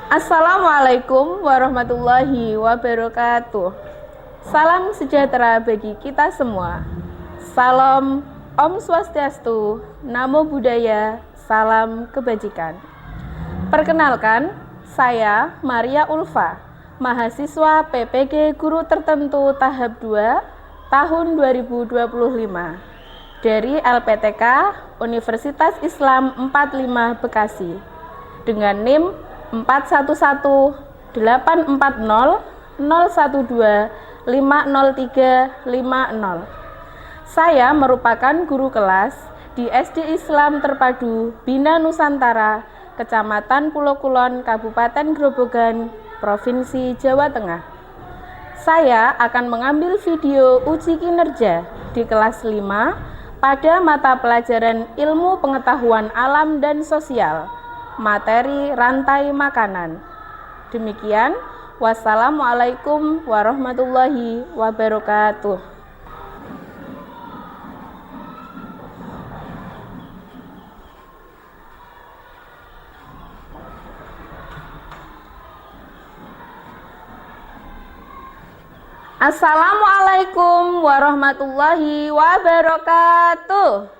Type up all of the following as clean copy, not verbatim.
Assalamualaikum warahmatullahi wabarakatuh. Salam sejahtera bagi kita semua. Salam Om Swastiastu, Namo Buddhaya, salam kebajikan. Perkenalkan, saya Maria Ulfa, mahasiswa PPG Guru Tertentu tahap 2 tahun 2025 dari LPTK Universitas Islam 45 Bekasi dengan NIM 418001250350. Saya merupakan guru kelas di SD Islam Terpadu Bina Nusantara, Kecamatan Pulo Kulon, Kabupaten Grobogan, Provinsi Jawa Tengah. Saya akan mengambil video uji kinerja di kelas 5 pada mata pelajaran Ilmu Pengetahuan Alam dan Sosial, materi rantai makanan. Demikian, wassalamualaikum warahmatullahi wabarakatuh. Assalamualaikum warahmatullahi wabarakatuh.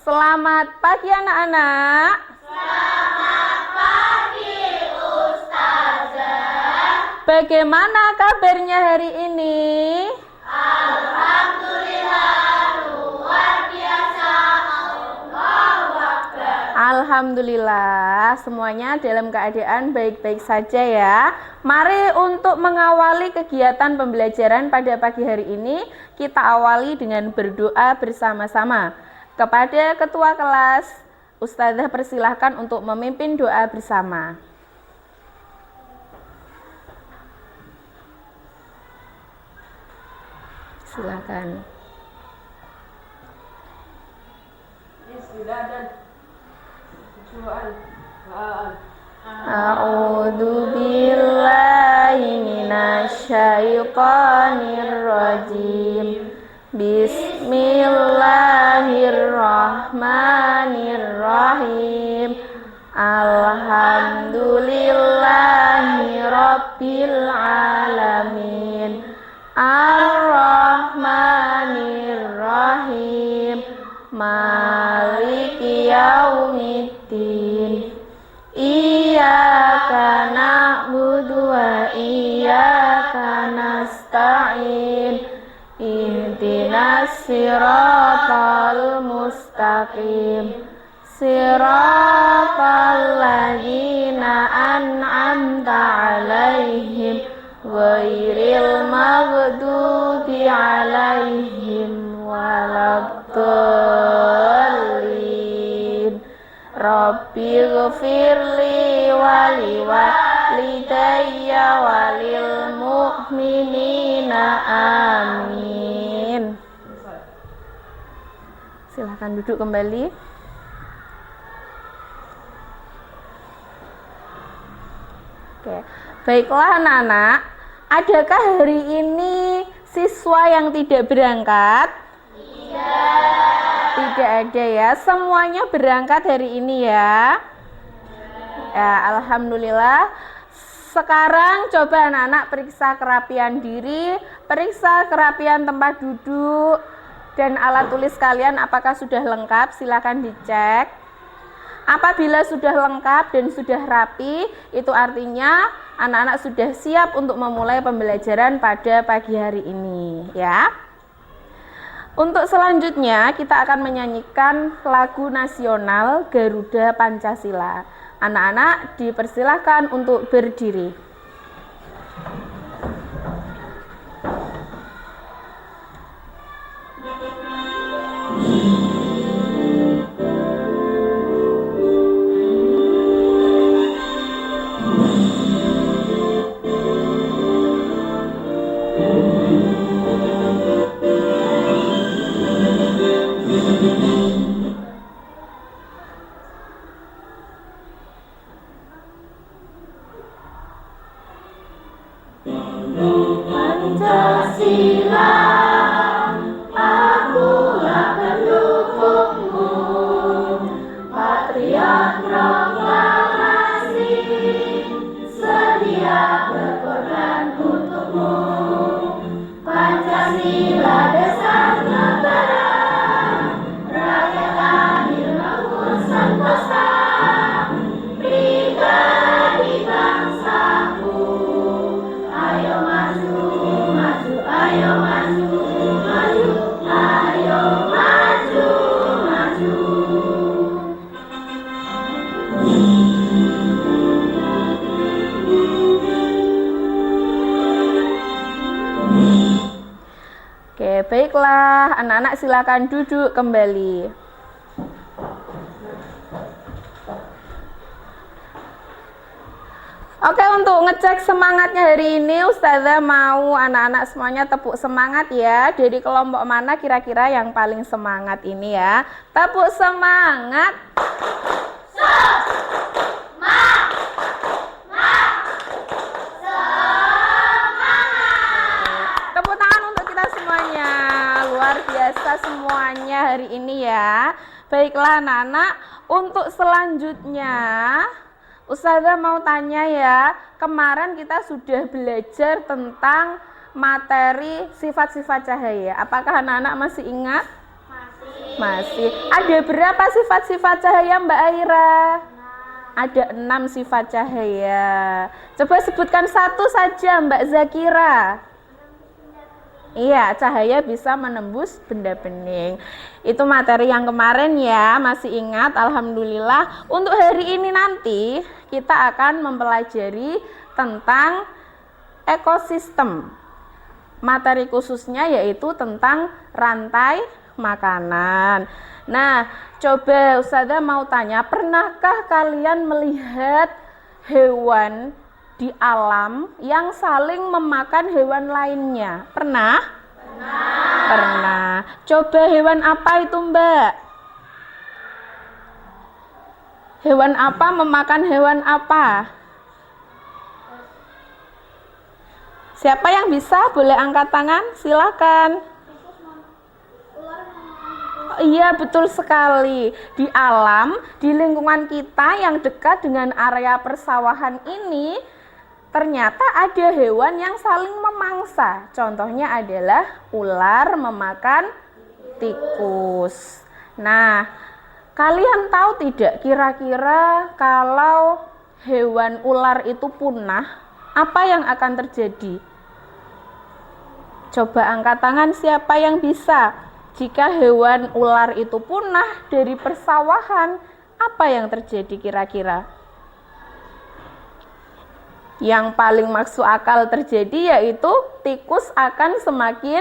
Selamat pagi anak-anak. Selamat pagi Ustazah. Bagaimana kabarnya hari ini? Alhamdulillah luar biasa. Allahu Akbar. Alhamdulillah semuanya dalam keadaan baik-baik saja ya. Mari untuk mengawali kegiatan pembelajaran pada pagi hari ini, kita awali dengan berdoa bersama-sama. Kepada ketua kelas, Ustazah persilahkan untuk memimpin doa bersama. Silakan. A'udzu billahi minasyaitonir rajim. Bismillahirrahmanirrahim. Alhamdulillahi rabbil alamin. Ar-Rahmanir-Rahim. Maliki yaumiddin. Iyyaka na'budu wa iyyaka nasta'in. Ihdinas siratal mustaqim. Siratal ladzina an'amta 'alaihim ghairil maghdubi 'alaihim waladdallin. Rabbighfirli wa liwalidayya walil mu'minina amin. Silahkan duduk kembali. Oke, baiklah anak-anak, adakah hari ini siswa yang tidak berangkat? Tidak ada ya, semuanya berangkat hari ini ya. Ya, alhamdulillah. Sekarang coba anak-anak periksa kerapian diri, periksa kerapian tempat duduk, dan alat tulis kalian apakah sudah lengkap, silakan dicek. Apabila sudah lengkap dan sudah rapi, itu artinya anak-anak sudah siap untuk memulai pembelajaran pada pagi hari ini ya. Untuk selanjutnya kita akan menyanyikan lagu nasional Garuda Pancasila. Anak-anak dipersilahkan untuk berdiri. Pancasila, akulah penduduk anak-anak silakan duduk kembali. Oke, untuk ngecek semangatnya hari ini, Ustazah mau anak-anak semuanya tepuk semangat ya. Dari kelompok mana kira-kira yang paling semangat ini ya? Tepuk semangat. Tepuk tangan untuk kita semuanya. Luar biasa semuanya hari ini ya. Baiklah anak-anak, untuk selanjutnya Ustazah mau tanya ya, kemarin kita sudah belajar tentang materi sifat-sifat cahaya. Apakah anak-anak masih ingat? Masih. Ada berapa sifat-sifat cahaya Mbak Aira? Ada 6 sifat cahaya. Coba sebutkan satu saja Mbak Zakira. Iya, cahaya bisa menembus benda bening. Itu materi yang kemarin ya, masih ingat? Alhamdulillah. Untuk hari ini nanti kita akan mempelajari tentang ekosistem. Materi khususnya yaitu tentang rantai makanan. Nah, coba Ustazah mau tanya, pernahkah kalian melihat hewan di alam yang saling memakan hewan lainnya? Pernah? Pernah. Coba hewan apa itu Mbak? Hewan apa memakan hewan apa? Siapa yang bisa? Boleh angkat tangan? Silakan. Iya, betul sekali. Di alam, di lingkungan kita yang dekat dengan area persawahan ini, ternyata ada hewan yang saling memangsa. Contohnya adalah ular memakan tikus. Nah, kalian tahu tidak kira-kira kalau hewan ular itu punah, apa yang akan terjadi? Coba angkat tangan siapa yang bisa. Jika hewan ular itu punah dari persawahan, apa yang terjadi kira-kira? Yang paling masuk akal terjadi yaitu tikus akan semakin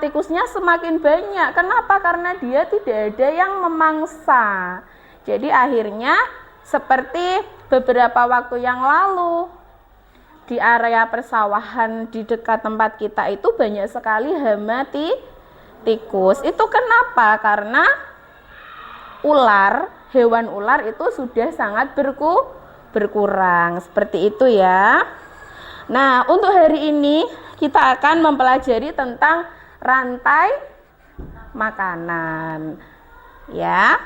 tikusnya semakin banyak. Kenapa? Karena dia tidak ada yang memangsa. Jadi akhirnya seperti beberapa waktu yang lalu di area persawahan di dekat tempat kita itu banyak sekali hama tikus. Itu kenapa? Karena hewan ular itu sudah sangat berkurang. Seperti itu ya. Nah, untuk hari ini kita akan mempelajari tentang rantai makanan. Ya.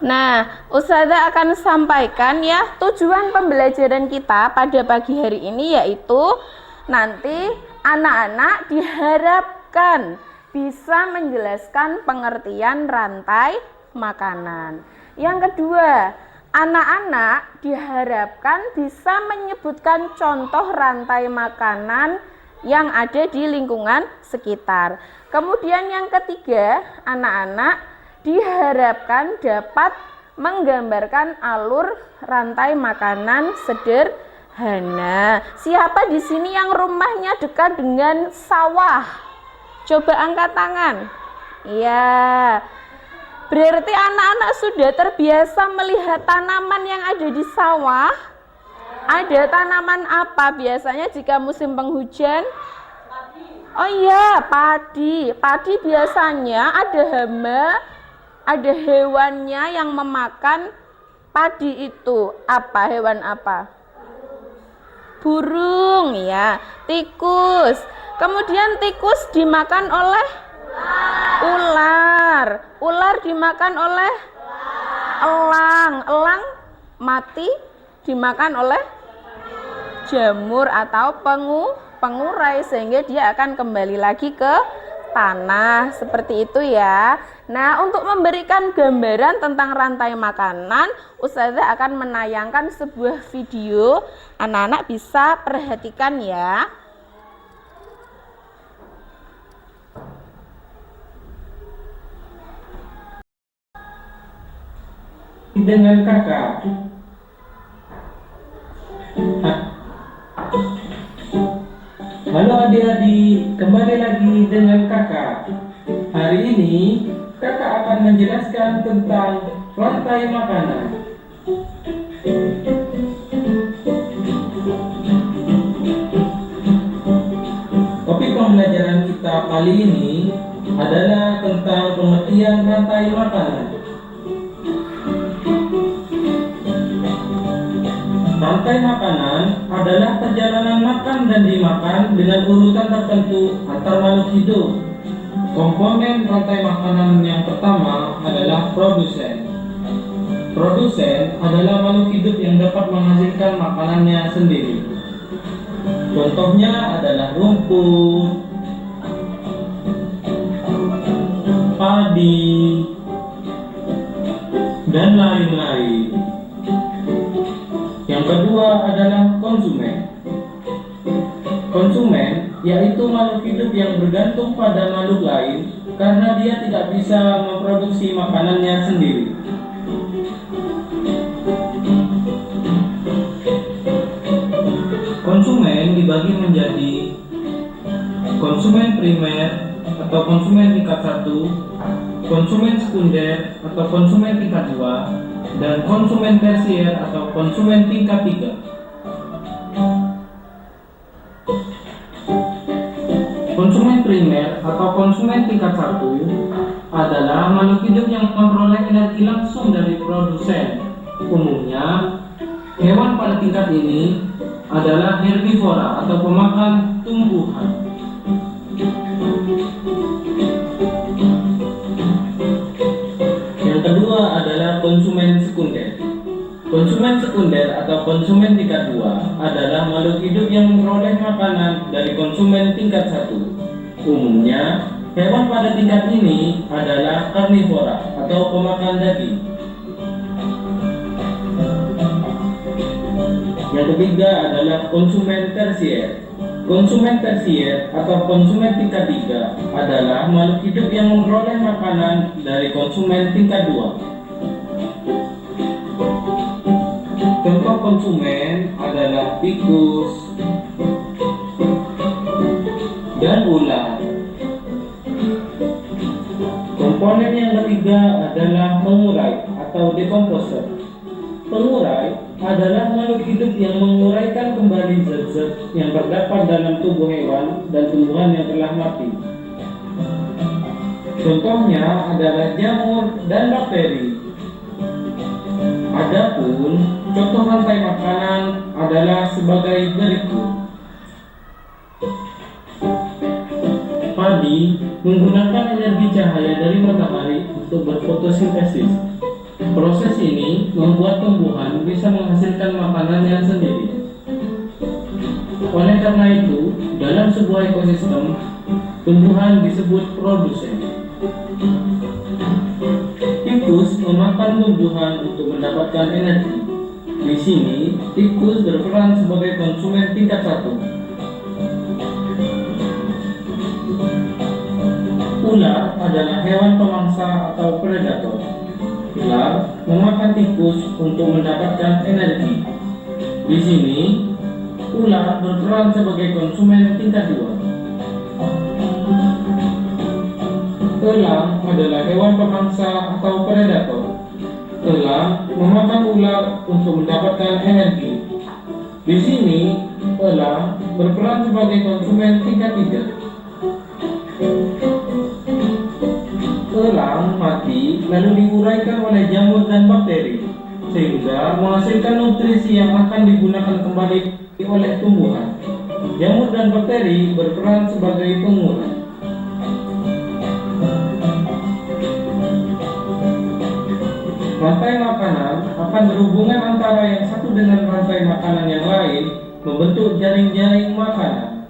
Nah, Ustazah akan sampaikan ya tujuan pembelajaran kita pada pagi hari ini, yaitu nanti anak-anak diharapkan bisa menjelaskan pengertian rantai makanan. Yang kedua, anak-anak diharapkan bisa menyebutkan contoh rantai makanan yang ada di lingkungan sekitar. Kemudian yang ketiga, anak-anak diharapkan dapat menggambarkan alur rantai makanan sederhana. Siapa di sini yang rumahnya dekat dengan sawah? Coba angkat tangan. Iya. Berarti anak-anak sudah terbiasa melihat tanaman yang ada di sawah. Ada tanaman apa biasanya jika musim penghujan? Oh iya, padi. Padi biasanya ada hama, ada hewannya yang memakan padi itu. Apa hewan apa? Burung ya, tikus. Kemudian tikus dimakan oleh ular. Ular dimakan oleh elang. Elang mati dimakan oleh jamur atau pengurai sehingga dia akan kembali lagi ke tanah. Seperti itu ya. Nah, untuk memberikan gambaran tentang rantai makanan, Ustazah akan menayangkan sebuah video. Anak-anak bisa perhatikan ya. Dengan kakak Halo adik-adik, kembali lagi dengan kakak. Hari ini kakak akan menjelaskan tentang rantai makanan. Topik pembelajaran kita kali ini adalah tentang pengertian rantai makanan. Rantai makanan adalah perjalanan makan dan dimakan dengan urutan tertentu antar makhluk hidup. Komponen rantai makanan yang pertama adalah produsen. Produsen adalah makhluk hidup yang dapat menghasilkan makanannya sendiri. Contohnya adalah rumput, padi, dan lain-lain. Yang kedua adalah konsumen. Konsumen yaitu makhluk hidup yang bergantung pada makhluk lain karena dia tidak bisa memproduksi makanannya sendiri. Konsumen dibagi menjadi konsumen primer atau konsumen tingkat 1, konsumen sekunder atau konsumen tingkat 2, dan konsumen tersier atau konsumen tingkat 3. Konsumen primer atau konsumen tingkat 1 adalah makhluk hidup yang memperoleh energi langsung dari produsen. Umumnya, hewan pada tingkat ini adalah herbivora atau pemakan tumbuhan. Yang kedua adalah konsumen sekunder. Konsumen sekunder atau konsumen tingkat 2 adalah makhluk hidup yang memperoleh makanan dari konsumen tingkat 1. Umumnya, hewan pada tingkat ini adalah karnivora atau pemakan daging. Yang ketiga adalah konsumen tersier. Konsumen tersier atau konsumen tingkat 3 adalah makhluk hidup yang memperoleh makanan dari konsumen tingkat 2. Contoh konsumen adalah tikus dan ular. Komponen yang ketiga adalah pengurai atau decomposer. Pengurai adalah makhluk hidup yang menguraikan kembali zat-zat yang terdapat dalam tubuh hewan dan tumbuhan yang telah mati. Contohnya adalah jamur dan bakteri. Adapun contoh rantai makanan adalah sebagai berikut. Padi menggunakan energi cahaya dari matahari untuk berfotosintesis. Proses ini membuat tumbuhan bisa menghasilkan makanannya sendiri. Oleh karena itu, dalam sebuah ekosistem, tumbuhan disebut produsen. Tikus memakan tumbuhan untuk mendapatkan energi. Di sini, tikus berperan sebagai konsumen tingkat 1. Ular adalah hewan pemangsa atau predator. Ular memakan tikus untuk mendapatkan energi. Di sini, ular berperan sebagai konsumen tingkat 2. Elang adalah hewan pemangsa atau predator. Elang memakan ular untuk mendapatkan energi. Di sini, elang berperan sebagai konsumen tingkat 3. Elang mati lalu diuraikan oleh jamur dan bakteri sehingga menghasilkan nutrisi yang akan digunakan kembali oleh tumbuhan. Jamur dan bakteri berperan sebagai pengurai. Rantai makanan akan berhubungan antara yang satu dengan rantai makanan yang lain membentuk jaring-jaring makanan.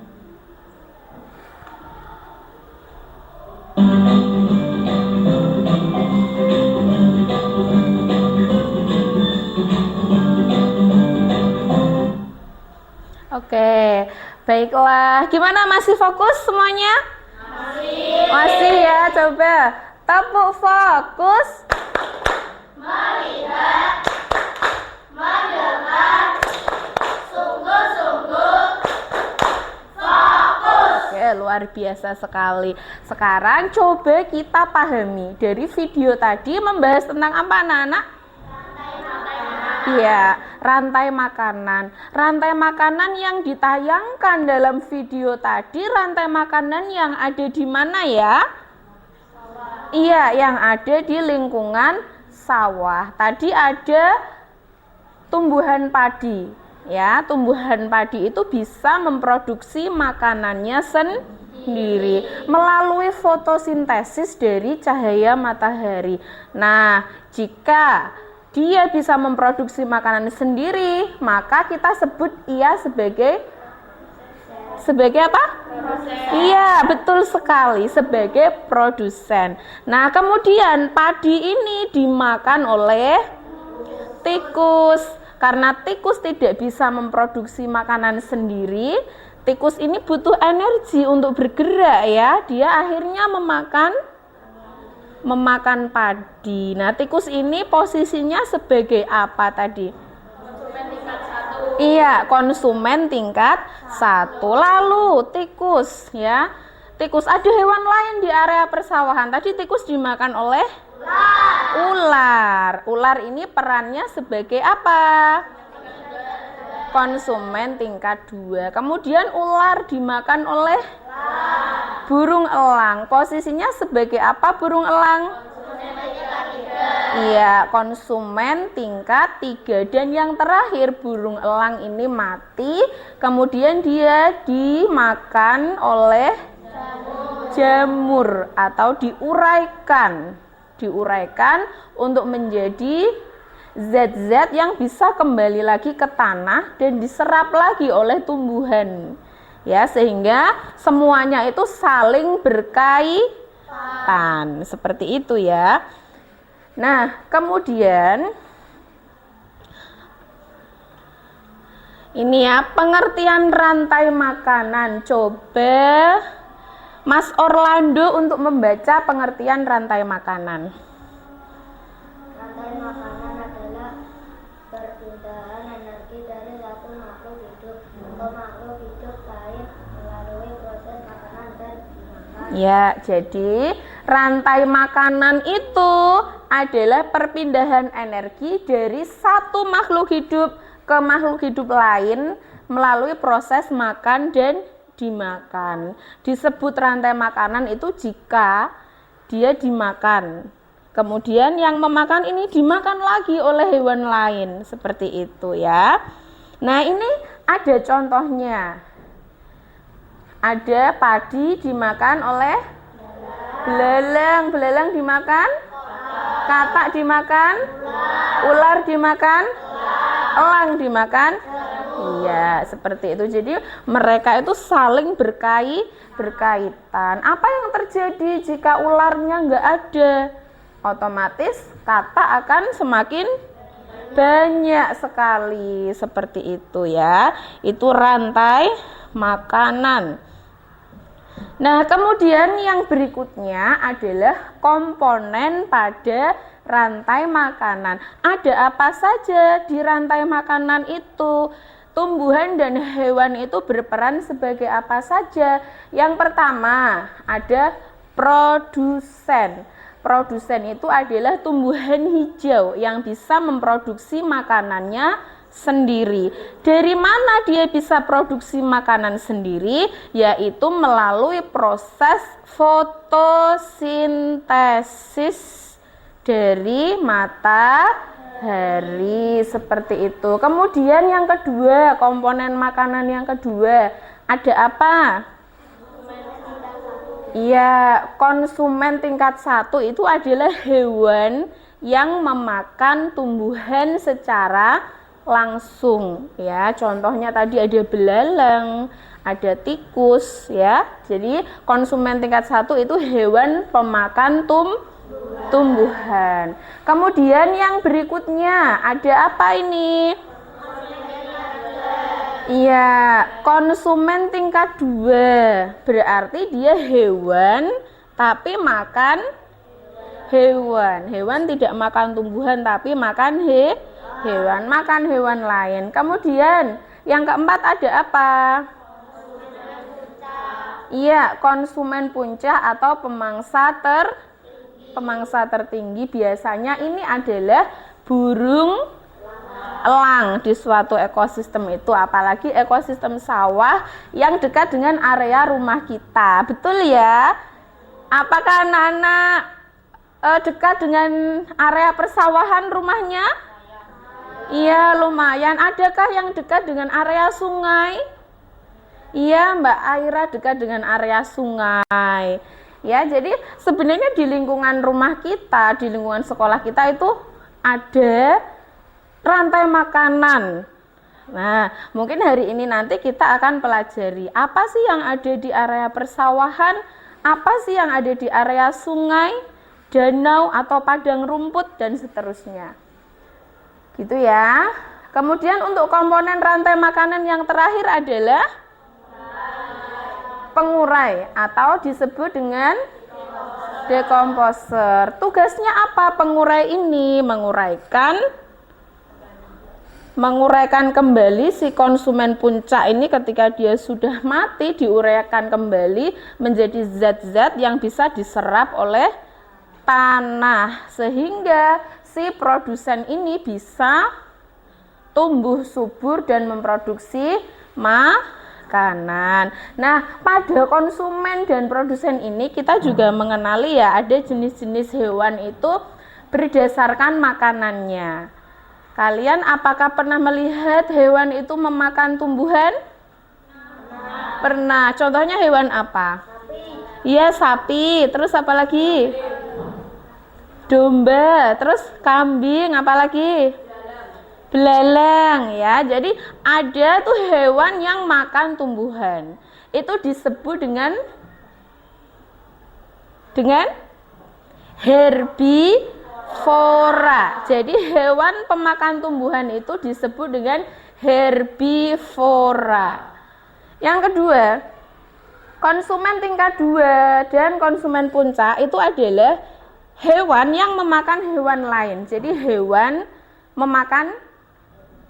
Oke, baiklah. Gimana, masih fokus semuanya? Masih ya, coba tepuk fokus. Melihat, mendengar, luar biasa sekali. Sekarang coba kita pahami. Dari video tadi membahas tentang apa anak-anak? Iya, rantai makanan. Rantai makanan yang ditayangkan dalam video tadi, rantai makanan yang ada di mana ya? Iya, yang ada di lingkungan sawah. Tadi ada tumbuhan padi. Ya, tumbuhan padi itu bisa memproduksi makanannya sendiri melalui fotosintesis dari cahaya matahari. Nah, jika dia bisa memproduksi makanan sendiri, maka kita sebut ia sebagai apa? Iya, betul sekali, sebagai produsen. Nah, kemudian padi ini dimakan oleh tikus. Karena tikus tidak bisa memproduksi makanan sendiri, tikus ini butuh energi untuk bergerak ya. Dia akhirnya memakan padi. Nah, tikus ini posisinya sebagai apa tadi? Konsumen tingkat 1. Iya, konsumen tingkat 1. Lalu tikus ya. Tikus, ada hewan lain di area persawahan. Tadi tikus dimakan oleh ular. Ular ini perannya sebagai apa? Konsumen tingkat 2. Kemudian ular dimakan oleh burung elang. Posisinya sebagai apa burung elang? Iya, konsumen tingkat 3. Dan yang terakhir, burung elang ini mati. Kemudian dia dimakan oleh jamur atau diuraikan untuk menjadi zat-zat yang bisa kembali lagi ke tanah dan diserap lagi oleh tumbuhan ya, sehingga semuanya itu saling berkaitan seperti itu ya. Nah, kemudian ini ya pengertian rantai makanan. Coba Mas Orlando untuk membaca pengertian rantai makanan. Rantai makanan adalah perpindahan energi dari satu makhluk hidup ke makhluk hidup lain melalui proses makanan dan dimakan. Ya, jadi rantai makanan itu adalah perpindahan energi dari satu makhluk hidup ke makhluk hidup lain melalui proses makan dan dimakan. Disebut rantai makanan itu jika dia dimakan, kemudian yang memakan ini dimakan lagi oleh hewan lain, seperti itu ya. Nah, ini ada contohnya. Ada padi dimakan oleh belalang. Belalang dimakan, katak dimakan, ular dimakan, elang dimakan. Iya, seperti itu. Jadi mereka itu saling berkaitan. Apa yang terjadi jika ularnya nggak ada? Otomatis katak akan semakin banyak sekali, seperti itu ya. Itu rantai makanan. Nah, kemudian yang berikutnya adalah komponen pada rantai makanan. Ada apa saja di rantai makanan itu? Tumbuhan dan hewan itu berperan sebagai apa saja? Yang pertama, ada produsen. Produsen itu adalah tumbuhan hijau yang bisa memproduksi makanannya sendiri. Dari mana dia bisa produksi makanan sendiri? Yaitu melalui proses fotosintesis dari matahari, seperti itu. Kemudian yang kedua, komponen makanan yang kedua, ada apa? Iya, konsumen tingkat 1 itu adalah hewan yang memakan tumbuhan secara langsung ya. Contohnya tadi ada belalang, ada tikus ya. Jadi konsumen tingkat 1 itu hewan pemakan tumbuhan. Kemudian yang berikutnya ada apa ini? Iya, konsumen tingkat 2. Berarti dia hewan tapi makan hewan. Hewan tidak makan tumbuhan tapi makan hewan, makan hewan lain. Kemudian yang keempat ada apa? Iya, konsumen puncak atau pemangsa tertinggi biasanya ini adalah burung elang di suatu ekosistem itu, apalagi ekosistem sawah yang dekat dengan area rumah kita. Betul ya? Apakah anak-anak dekat dengan area persawahan rumahnya? Iya, lumayan. Adakah yang dekat dengan area sungai? Iya, Mbak Aira dekat dengan area sungai. Ya, jadi sebenarnya di lingkungan rumah kita, di lingkungan sekolah kita itu ada rantai makanan. Nah, mungkin hari ini nanti kita akan pelajari apa sih yang ada di area persawahan, apa sih yang ada di area sungai, danau atau padang rumput dan seterusnya. Gitu ya. Kemudian untuk komponen rantai makanan yang terakhir adalah pengurai atau disebut dengan dekomposer. Tugasnya apa pengurai ini? Menguraikan kembali si konsumen puncak ini ketika dia sudah mati, diuraikan kembali menjadi zat-zat yang bisa diserap oleh tanah sehingga si produsen ini bisa tumbuh subur dan memproduksi makanan. Nah, pada konsumen dan produsen ini kita juga mengenali ya, ada jenis-jenis hewan itu berdasarkan makanannya. Kalian apakah pernah melihat hewan itu memakan tumbuhan? Pernah. Contohnya hewan apa? Iya, sapi. Terus apa lagi? Domba. Terus kambing, apa lagi? Belalang ya. Jadi ada tuh hewan yang makan tumbuhan. Itu disebut dengan herbivora. Jadi hewan pemakan tumbuhan itu disebut dengan herbivora. Yang kedua, konsumen tingkat 2 dan konsumen puncak itu adalah hewan yang memakan hewan lain. Jadi hewan memakan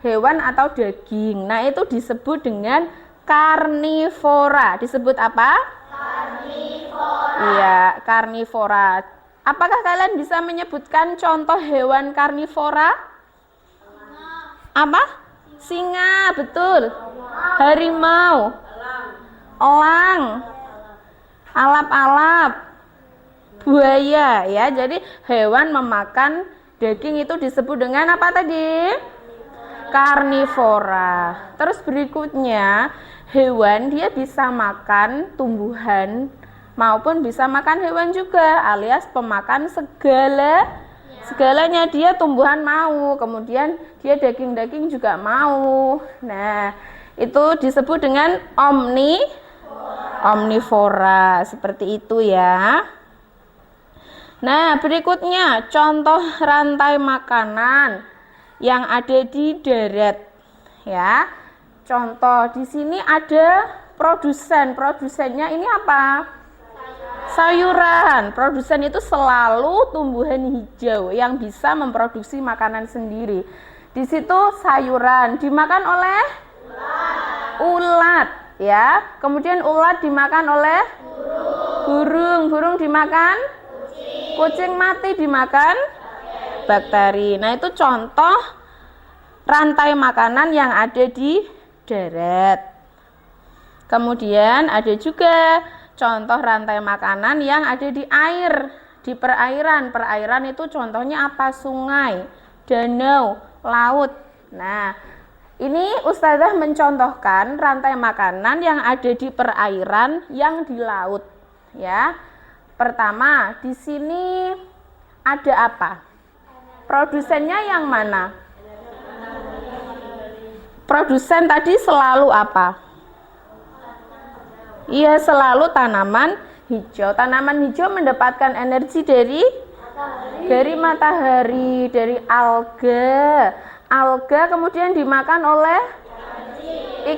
hewan atau daging. Nah, itu disebut dengan karnivora. Disebut apa? Karnivora. Iya, karnivora. Apakah kalian bisa menyebutkan contoh hewan karnivora? Apa? Singa, betul. Harimau. Elang. Alap-alap. Buaya ya. Jadi hewan memakan daging itu disebut dengan apa tadi? Karnivora. Terus berikutnya, hewan dia bisa makan tumbuhan maupun bisa makan hewan juga, alias pemakan segalanya. Dia tumbuhan mau, kemudian dia daging-daging juga mau. Nah, itu disebut dengan omnivora. Seperti itu ya. Nah, berikutnya contoh rantai makanan yang ada di darat ya. Contoh di sini ada produsen. Produsennya ini apa? Sayuran. Produsen itu selalu tumbuhan hijau yang bisa memproduksi makanan sendiri. Di situ sayuran dimakan oleh ulat ya. Kemudian ulat dimakan oleh burung. Burung dimakan kucing mati dimakan bakteri. Nah, itu contoh rantai makanan yang ada di darat. Kemudian ada juga contoh rantai makanan yang ada di air, di perairan. Perairan itu contohnya apa? Sungai, danau, laut. Nah, ini Ustazah mencontohkan rantai makanan yang ada di perairan yang di laut ya. Pertama, di sini ada apa? Produsennya yang mana? Produsen tadi selalu apa? Iya, selalu tanaman hijau. Tanaman hijau mendapatkan energi dari matahari, dari alga. Alga kemudian dimakan oleh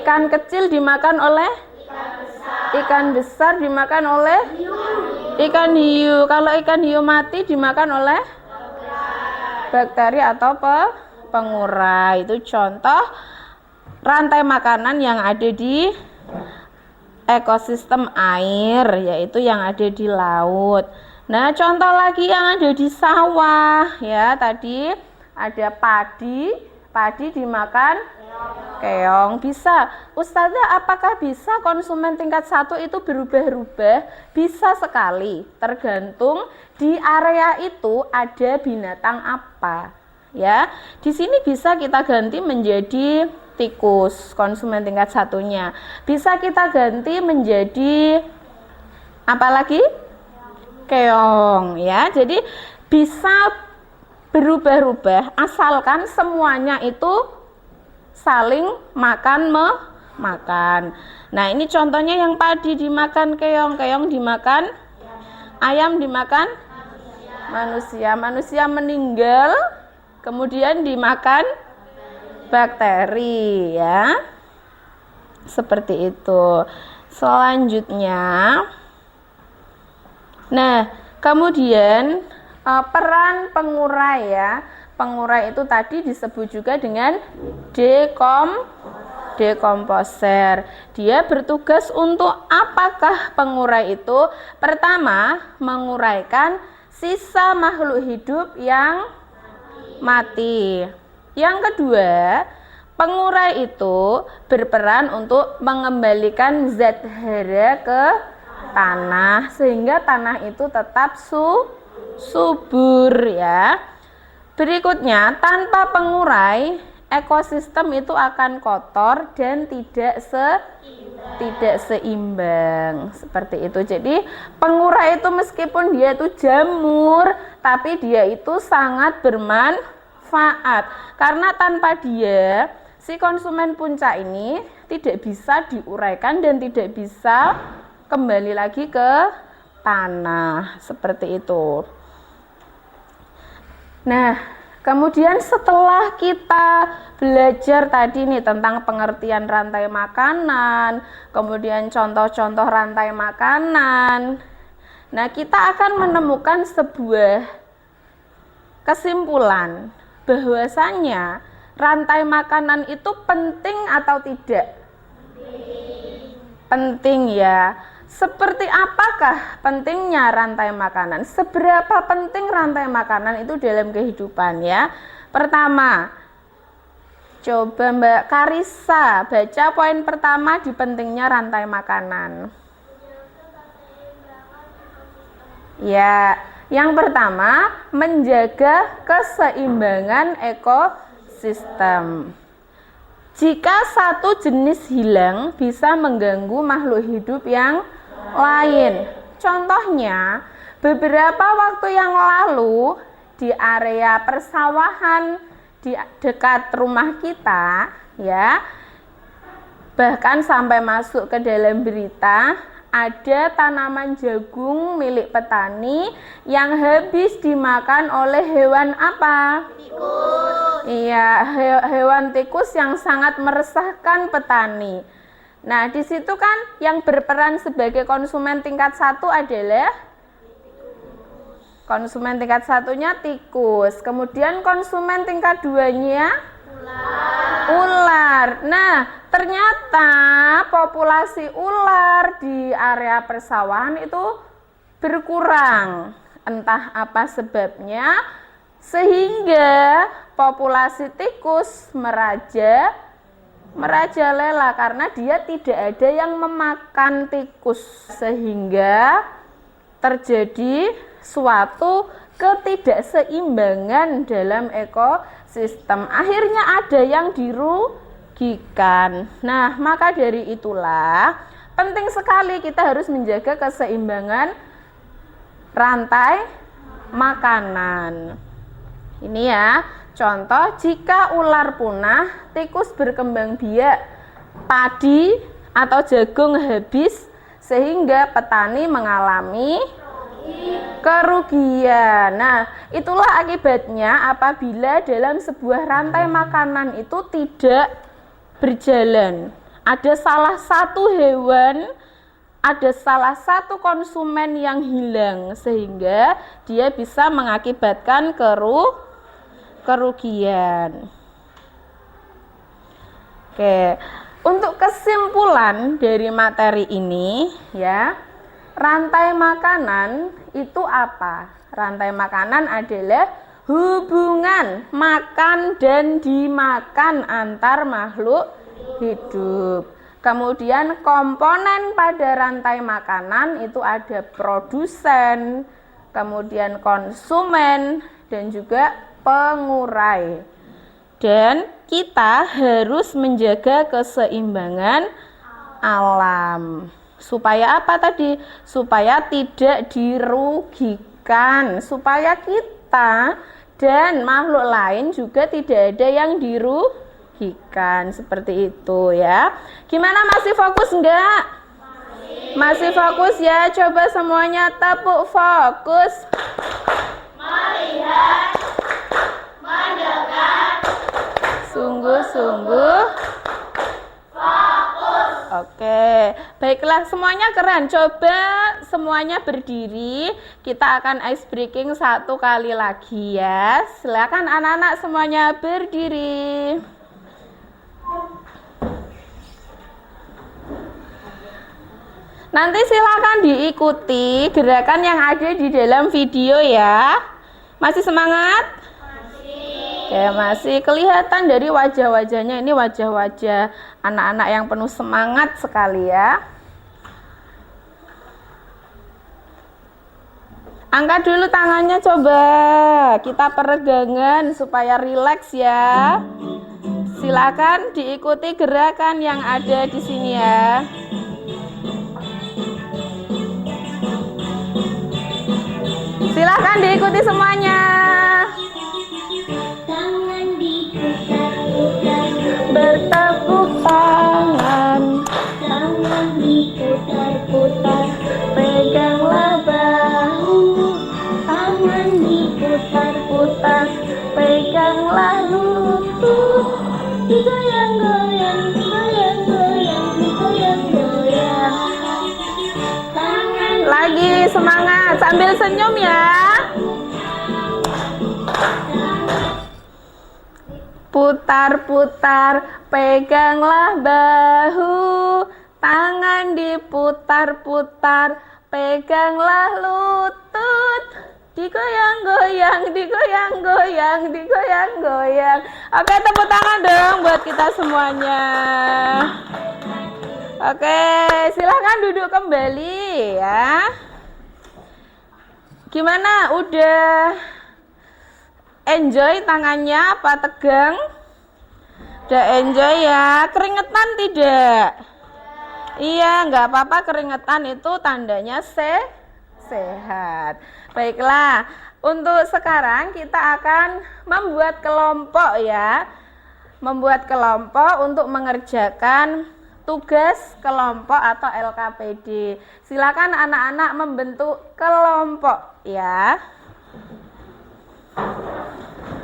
ikan kecil, dimakan oleh ikan besar, dimakan oleh ikan hiu. Kalau ikan hiu mati dimakan oleh bakteri atau pengurai. Itu contoh rantai makanan yang ada di ekosistem air, yaitu yang ada di laut. Nah, contoh lagi yang ada di sawah, ya, tadi ada padi dimakan keong. Bisa. Ustazah, apakah bisa konsumen tingkat 1 itu berubah-ubah? Bisa sekali, tergantung di area itu ada binatang apa. Ya, di sini bisa kita ganti menjadi tikus, konsumen tingkat 1-nya. Bisa kita ganti menjadi apa lagi? Keong, ya. Jadi bisa berubah-ubah asalkan semuanya itu saling makan makan. Nah, ini contohnya yang padi dimakan keong, keong dimakan ayam, dimakan manusia meninggal, kemudian dimakan bakteri, ya. Seperti itu. Selanjutnya, nah, kemudian peran pengurai, ya. Pengurai itu tadi disebut juga dengan dekomposer. Dia bertugas untuk apakah pengurai itu? Pertama, menguraikan sisa makhluk hidup yang mati. Yang kedua, pengurai itu berperan untuk mengembalikan zat hara ke tanah sehingga tanah itu tetap subur, ya. Berikutnya, tanpa pengurai, ekosistem itu akan kotor dan tidak seimbang. Seperti itu. Jadi, pengurai itu meskipun dia itu jamur, tapi dia itu sangat bermanfaat. Karena tanpa dia, si konsumen puncak ini tidak bisa diuraikan dan tidak bisa kembali lagi ke tanah. Seperti itu. Nah, kemudian setelah kita belajar tadi nih tentang pengertian rantai makanan, kemudian contoh-contoh rantai makanan. Nah, kita akan menemukan sebuah kesimpulan bahwasanya rantai makanan itu penting atau tidak? Penting, ya. Seperti apakah pentingnya rantai makanan? Seberapa penting rantai makanan itu dalam kehidupan, ya? Pertama, coba Mbak Karissa baca poin pertama di pentingnya rantai makanan. Ya, yang pertama, menjaga keseimbangan ekosistem. Jika satu jenis hilang, bisa mengganggu makhluk hidup yang lain. Contohnya, beberapa waktu yang lalu di area persawahan di dekat rumah kita, ya, bahkan sampai masuk ke dalam berita, ada tanaman jagung milik petani yang habis dimakan oleh hewan apa? Tikus. Iya, hewan tikus yang sangat meresahkan petani. Nah, di situ kan yang berperan sebagai konsumen tingkat 1 adalah konsumen tingkat 1-nya tikus. Kemudian konsumen tingkat 2-nya ular. Nah, ternyata populasi ular di area persawahan itu berkurang. Entah apa sebabnya, sehingga populasi tikus merajalela karena dia tidak ada yang memakan tikus, sehingga terjadi suatu ketidakseimbangan dalam ekosistem. Akhirnya ada yang dirugikan. Nah, maka dari itulah penting sekali kita harus menjaga keseimbangan rantai makanan. Ini, ya, contoh, jika ular punah, tikus berkembang biak, padi atau jagung habis, sehingga petani mengalami kerugian. Nah, itulah akibatnya apabila dalam sebuah rantai makanan itu tidak berjalan. Ada salah satu hewan, ada salah satu konsumen yang hilang, sehingga dia bisa mengakibatkan kerugian. Oke. Untuk kesimpulan dari materi ini ya, rantai makanan itu apa? Rantai makanan adalah hubungan makan dan dimakan antar makhluk hidup. Kemudian komponen pada rantai makanan itu ada produsen, kemudian konsumen, dan juga pengurai. Dan kita harus menjaga keseimbangan alam. Supaya apa tadi? Supaya tidak dirugikan, supaya kita dan makhluk lain juga tidak ada yang dirugikan, seperti itu ya. Gimana, masih fokus enggak? Masih fokus ya. Coba semuanya tepuk fokus. Melihat, mendengar, sungguh-sungguh fokus. Oke, baiklah, semuanya keren. Coba semuanya berdiri. Kita akan ice breaking 1 kali lagi ya. Silakan anak-anak semuanya berdiri. Nanti silakan diikuti gerakan yang ada di dalam video ya. Masih semangat? Masih. Oke, masih kelihatan dari wajah-wajahnya. Ini wajah-wajah anak-anak yang penuh semangat sekali ya. Angkat dulu tangannya coba. Kita peregangan supaya rileks ya. Silakan diikuti gerakan yang ada di sini ya. Silakan diikuti semuanya. Tangan diputar-putar, Bertepuk tangan, tangan diputar-putar, peganglah bahu. tangan diputar-putar, Peganglah lutut, digoyang-goyang, digoyang-goyang, digoyang-goyang. Tangan lagi semangat sambil senyum ya. Putar-putar, peganglah bahu, tangan diputar-putar, peganglah lutut, digoyang-goyang, digoyang-goyang, digoyang-goyang. Oke, tepuk tangan dong buat kita semuanya. Oke, silahkan duduk kembali ya. Gimana, udah enjoy tangannya apa tegang? Udah enjoy ya. Keringetan tidak? Iya, nggak apa-apa, keringetan itu tandanya sehat. Baiklah, untuk sekarang kita akan membuat kelompok ya. Membuat kelompok untuk mengerjakan tugas kelompok atau LKPD. Silakan anak-anak membentuk kelompok ya.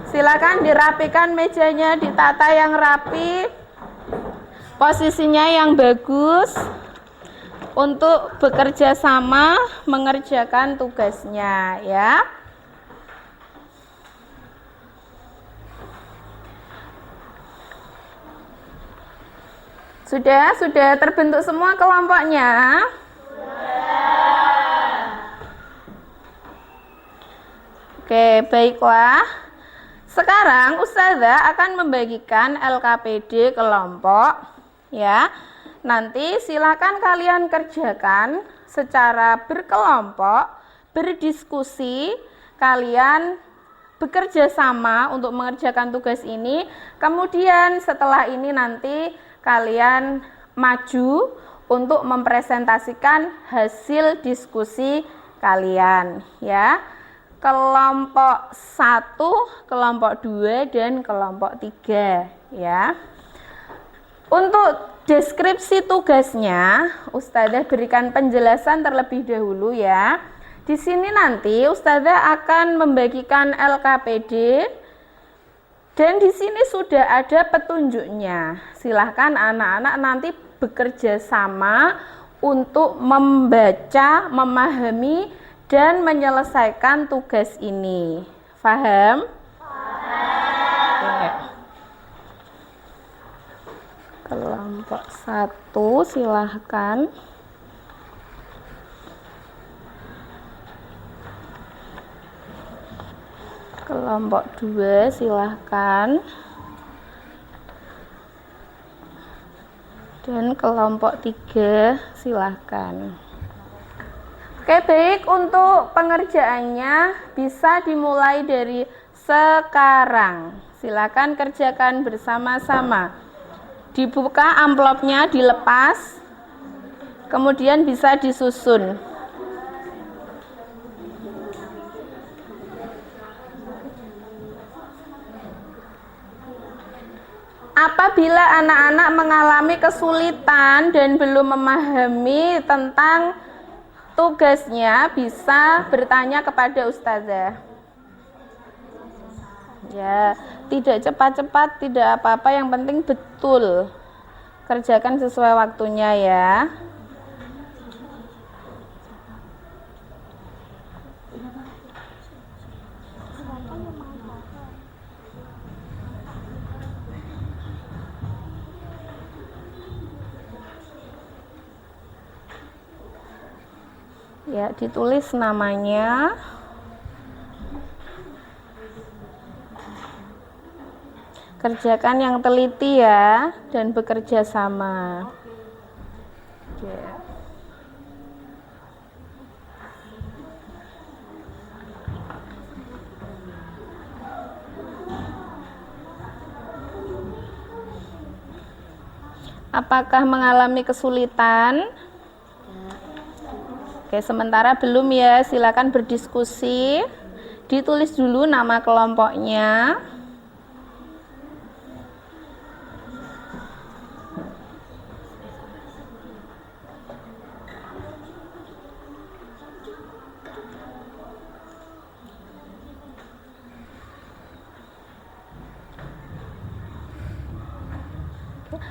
Silakan dirapikan mejanya, ditata yang rapi, posisinya yang bagus untuk bekerja sama mengerjakan tugasnya ya. Sudah terbentuk semua kelompoknya? Oke, baiklah. Sekarang Ustazah akan membagikan LKPD kelompok ya. Nanti silakan kalian kerjakan secara berkelompok, berdiskusi, kalian bekerja sama untuk mengerjakan tugas ini. Kemudian setelah ini nanti kalian maju untuk mempresentasikan hasil diskusi kalian ya. Kelompok 1, kelompok 2, dan kelompok 3 ya. Untuk deskripsi tugasnya, Ustazah berikan penjelasan terlebih dahulu ya. Di sini nanti Ustazah akan membagikan LKPD dan di sini sudah ada petunjuknya. Silahkan anak-anak nanti bekerja sama untuk membaca, memahami, dan menyelesaikan tugas ini. Paham? Paham. Kelompok Kelompok 1 silahkan. Kelompok 2 silahkan. Dan kelompok 3 silahkan. Oke, baik, untuk pengerjaannya bisa dimulai dari sekarang. Silakan kerjakan bersama-sama. Dibuka amplopnya, dilepas, kemudian bisa disusun. Apabila anak-anak mengalami kesulitan dan belum memahami tentang tugasnya, bisa bertanya kepada ustazah. Ya, tidak cepat-cepat, tidak apa-apa, yang penting betul. Kerjakan sesuai waktunya ya. Ya, ditulis namanya. Kerjakan yang teliti ya, dan bekerja sama. Ya. Apakah mengalami kesulitan? Oke, sementara belum ya, silakan berdiskusi. Ditulis dulu nama kelompoknya.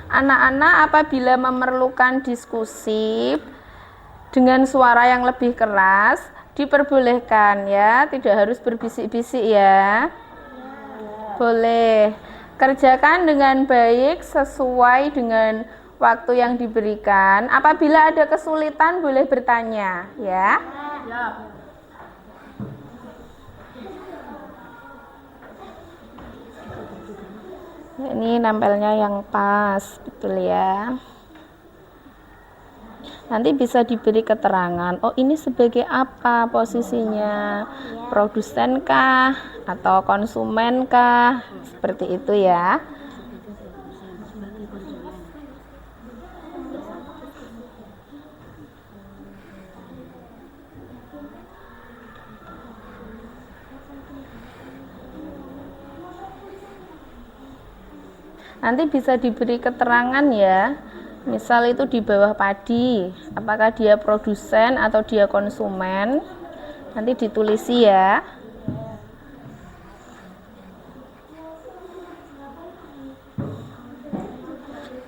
Anak-anak apabila memerlukan diskusi dengan suara yang lebih keras, diperbolehkan ya, tidak harus berbisik-bisik ya. Boleh. Kerjakan dengan baik sesuai dengan waktu yang diberikan. Apabila ada kesulitan boleh bertanya ya. Ini nempelnya yang pas, betul ya. Nanti bisa diberi keterangan, oh ini sebagai apa posisinya, produsen kah atau konsumen kah, seperti itu ya. Nanti bisa diberi keterangan ya. Misal itu di bawah padi, apakah dia produsen atau dia konsumen, nanti ditulisi ya.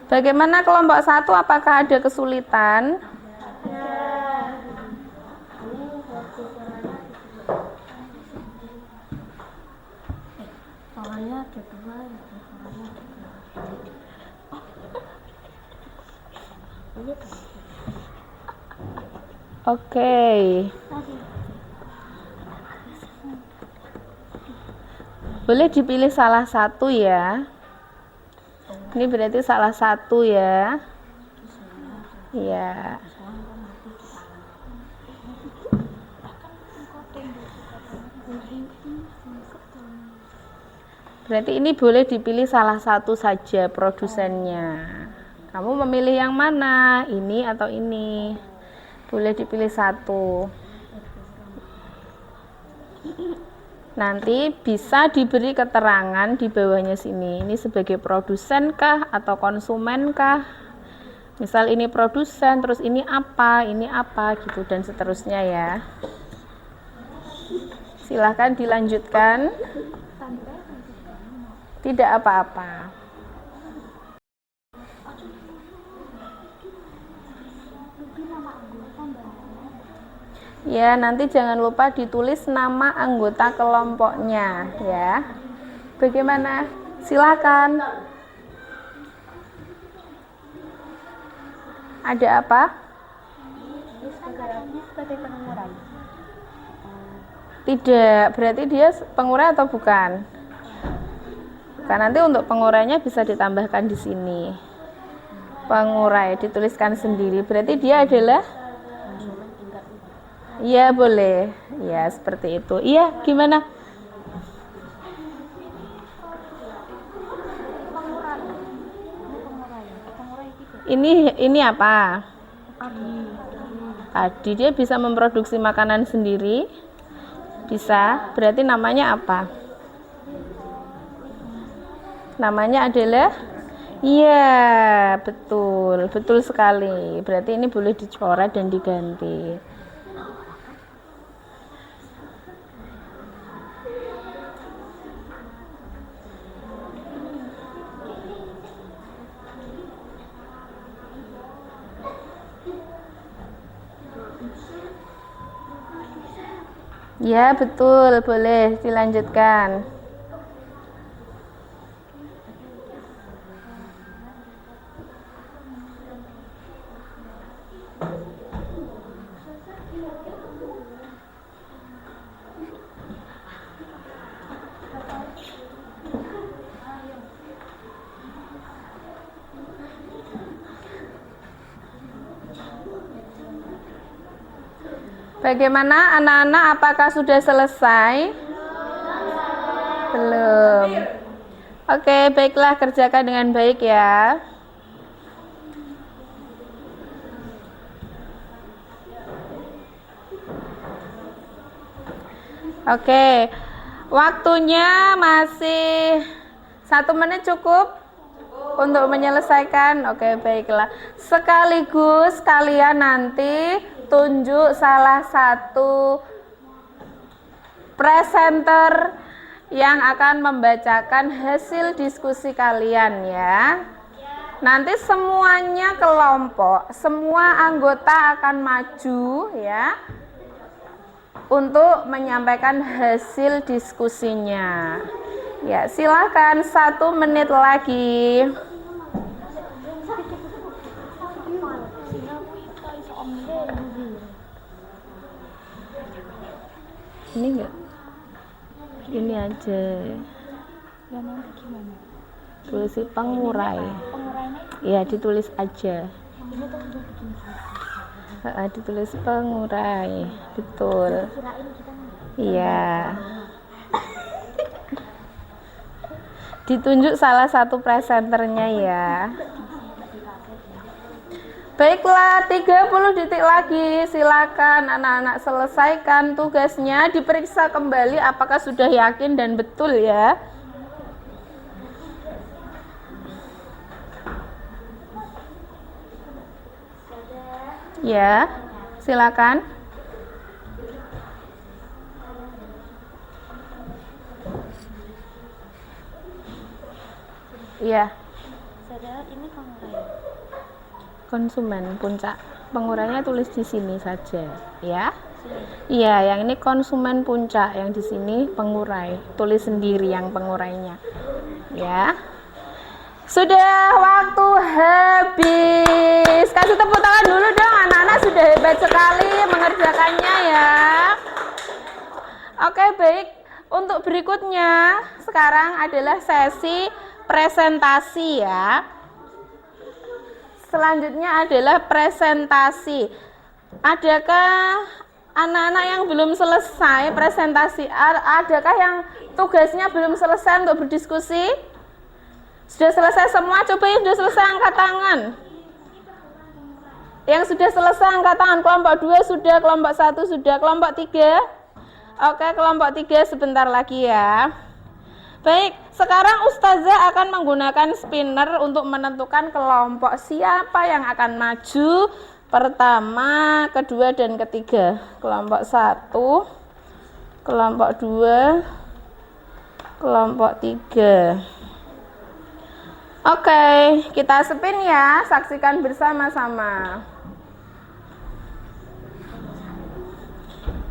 Bagaimana kelompok 1, apakah ada kesulitan? Soalnya ada dua. Oke. Boleh dipilih salah satu ya. Ini berarti salah satu ya. Iya. Berarti ini boleh dipilih salah satu saja produsennya. Kamu memilih yang mana? Ini atau ini? Boleh dipilih satu. Nanti bisa diberi keterangan di bawahnya sini. Ini sebagai produsen kah atau konsumen kah? Misal ini produsen, terus ini apa gitu, dan seterusnya ya. Silahkan dilanjutkan. Tidak apa-apa. Ya, nanti jangan lupa ditulis nama anggota kelompoknya ya. Bagaimana? Silakan. Ada apa? Sebagai pengurai. Tidak, berarti dia pengurai atau bukan? Bukan, nanti untuk pengurainya bisa ditambahkan di sini. Pengurai dituliskan sendiri, berarti dia adalah? Iya, boleh. Ya, seperti itu. Iya, gimana? Ini apa? Tadi dia bisa memproduksi makanan sendiri. Bisa, berarti namanya apa? Namanya adalah? Iya, betul. Betul sekali. Berarti ini boleh dicoret dan diganti. Ya, betul. Boleh dilanjutkan. Bagaimana anak-anak, apakah sudah selesai? Belum. Oke, baiklah, kerjakan dengan baik ya. Oke, waktunya masih 1 menit cukup untuk menyelesaikan. Oke, baiklah. Sekaligus kalian nanti tunjuk salah satu presenter yang akan membacakan hasil diskusi kalian ya. Nanti semuanya kelompok, semua anggota akan maju ya untuk menyampaikan hasil diskusinya. Ya, silakan 1 menit lagi. Ini enggak? Ini aja. Ya nanti gimana? Tulis pengurai. Pengurainya Ya, ditulis aja. ini tuh udah bikin Ditulis pengurai. Betul. kirain kita Iya. Ditunjuk salah satu presenternya ya. Baiklah, 30 detik lagi. Silakan anak-anak selesaikan tugasnya, diperiksa kembali apakah sudah yakin dan betul ya. Ya, silakan. Iya. Saudara, ini pengurai. Konsumen puncak. Pengurainya tulis di sini saja, ya. Iya, yang ini konsumen puncak, yang di sini pengurai. Tulis sendiri yang pengurainya. Ya. Sudah waktu habis. Kasih tepuk tangan dulu dong, anak-anak sudah hebat sekali mengerjakannya ya. Oke, baik. Untuk berikutnya sekarang adalah sesi presentasi ya. Selanjutnya adalah presentasi. Adakah anak-anak yang belum selesai presentasi? Adakah yang tugasnya belum selesai untuk berdiskusi? Sudah selesai semua? Coba yang sudah selesai angkat tangan. Yang sudah selesai angkat tangan. Kelompok 2 sudah, kelompok 1 sudah, kelompok 3. Oke, kelompok 3 sebentar lagi ya. Baik, sekarang Ustazah akan menggunakan spinner untuk menentukan kelompok siapa yang akan maju pertama, kedua, dan ketiga. Kelompok 1, kelompok 2, kelompok 3. Oke, kita spin ya, saksikan bersama-sama.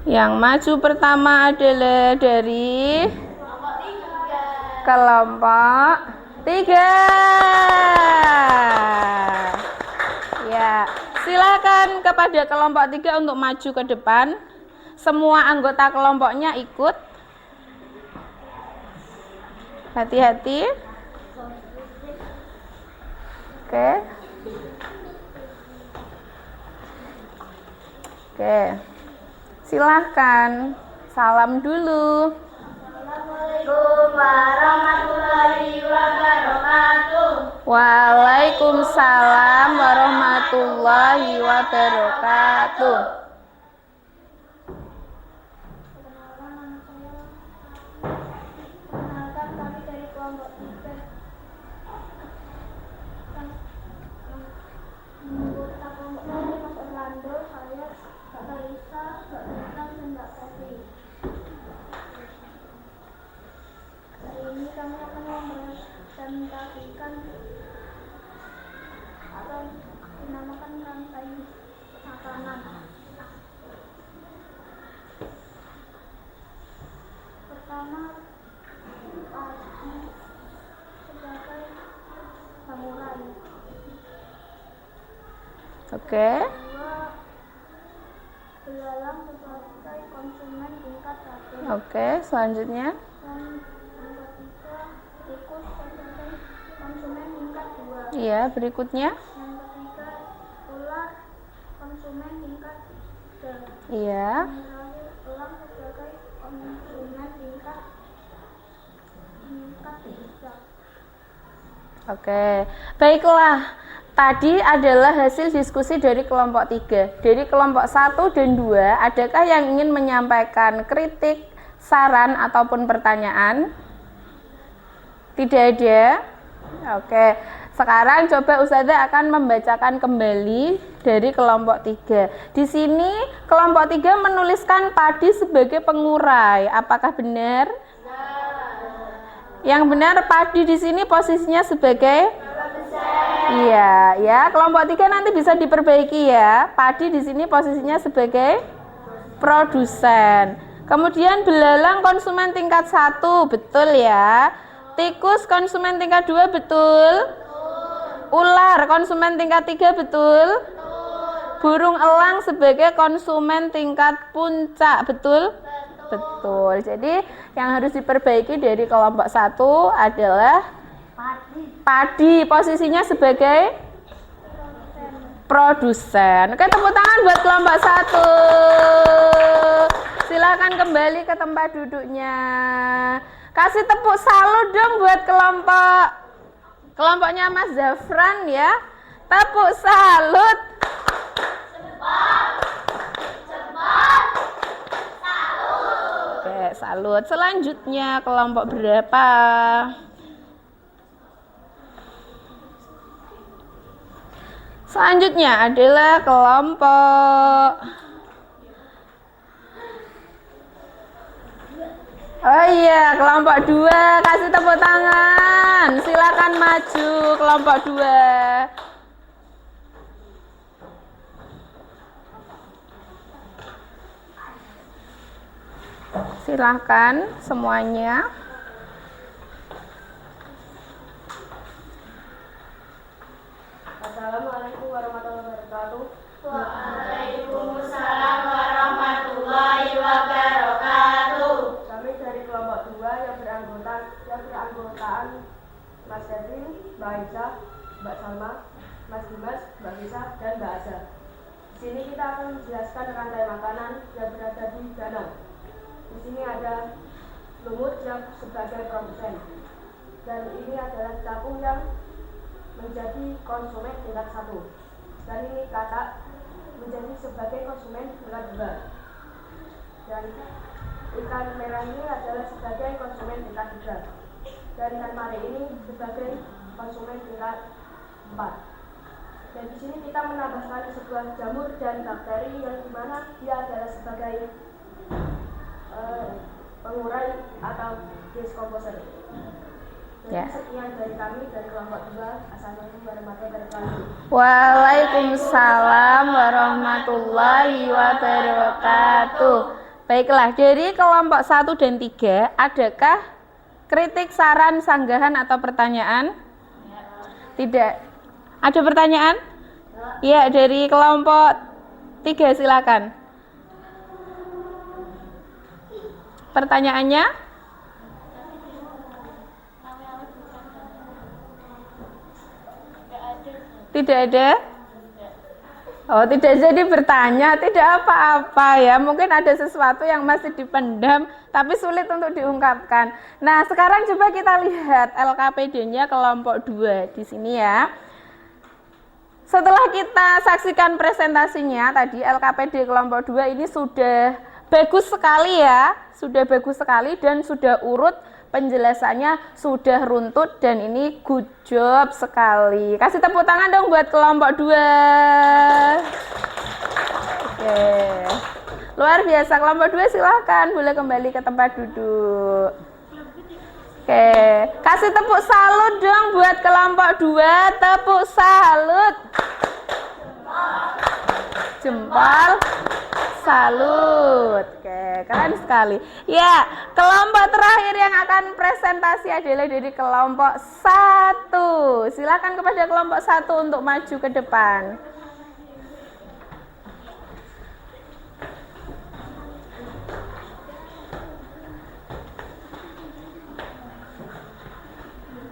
Yang maju pertama adalah dari kelompok 3. Ya, Ya, silakan kepada kelompok 3 untuk maju ke depan. Semua anggota kelompoknya ikut. Hati-hati. Oke. Oke. Silahkan. Salam dulu. Assalamualaikum warahmatullahi wabarakatuh. Waalaikumsalam warahmatullahi wabarakatuh. Perkenalkan kami dari kelompok 3. Anggota kelompok kami Mas Orlando, saya, Mbak Kalisa, Mbak Bintang, dan Mbak Fethi. Hari ini kami akan mempresentasikan apa yang dinamakan rantai makanan. Pertama, padi sebagai samurai. Oke. Kedua, belalang sebagai konsumen tingkat 1. Oke, selanjutnya. Dan yang ketiga, tikus sebagai konsumen tingkat 2. Iya, berikutnya. Yang ketiga, ular konsumen tingkat 3. Iya. Yang terakhir, elang sebagai konsumen tingkat 3. Oke. Baiklah. Tadi adalah hasil diskusi dari kelompok 3. Dari kelompok 1 dan 2, adakah yang ingin menyampaikan kritik, saran, ataupun pertanyaan? Tidak ada? Oke. Sekarang coba Ustazah akan membacakan kembali dari kelompok 3. Di sini kelompok 3 menuliskan padi sebagai pengurai. Apakah benar? Yang benar padi di sini posisinya sebagai iya, ya. Kelompok 3 nanti bisa diperbaiki ya. Padi di sini posisinya sebagai produsen. Kemudian belalang konsumen tingkat 1, betul ya. Tikus konsumen tingkat 2, betul. Ular konsumen tingkat 3, betul. Burung elang sebagai konsumen tingkat puncak, betul. Betul. Jadi yang harus diperbaiki dari kelompok 1 adalah padi posisinya sebagai produsen. Oke, tepuk tangan buat kelompok 1. Silakan kembali ke tempat duduknya. Kasih tepuk salut dong buat kelompoknya Mas Zafran ya. Tepuk salut. Oke, salut. Selanjutnya kelompok berapa? Selanjutnya adalah kelompok oh iya, kelompok 2. Kasih tepuk tangan. Silakan maju kelompok 2. Silakan semuanya. Assalamualaikum warahmatullahi wabarakatuh. Waalaikumsalam warahmatullahi wabarakatuh. Kami dari kelompok 2 yang beranggotaan Mas Kevin, Mbak Aisyah, Mbak Salma, Mas Dimas, Mbak Lisa, dan Mbak Aza. Di sini kita akan menjelaskan rantai makanan yang berada di danau. Di sini ada lumut yang sebagai produsen, dan ini adalah capung yang menjadi konsumen tingkat 1, dan ini katak menjadi sebagai konsumen tingkat 2, dan ikan merah ini adalah sebagai konsumen tingkat 3, dan ikan mare ini sebagai konsumen tingkat 4. Dan di sini kita menambahkan sebuah jamur dan bakteri yang dimana dia adalah sebagai pengurai atau diskomposer. Ya. Sekian dari kami dari kelompok 2. Assalamualaikum warahmatullahi wabarakatuh. Waalaikumsalam warahmatullahi wabarakatuh. Baiklah, dari kelompok 1 dan 3, adakah kritik, saran, sanggahan, atau pertanyaan? Tidak. Ada pertanyaan? Ya, dari kelompok 3 silakan. Pertanyaannya? Tidak ada? Oh, tidak jadi bertanya, tidak apa-apa ya. Mungkin ada sesuatu yang masih dipendam, tapi sulit untuk diungkapkan. Nah, sekarang coba kita lihat LKPD-nya kelompok 2 di sini ya. Setelah kita saksikan presentasinya tadi, LKPD kelompok 2 ini sudah bagus sekali ya. Sudah bagus sekali dan sudah urut, penjelasannya sudah runtut dan ini good job sekali. Kasih tepuk tangan dong buat kelompok 2. Oke. Luar biasa, kelompok 2 silahkan boleh kembali ke tempat duduk. Oke, kasih tepuk salut dong buat kelompok 2. Tepuk salut. Jempol. Salut. Oke, keren sekali. Ya, kelompok terakhir yang akan presentasi adalah dari kelompok 1. Silakan kepada kelompok 1 untuk maju ke depan.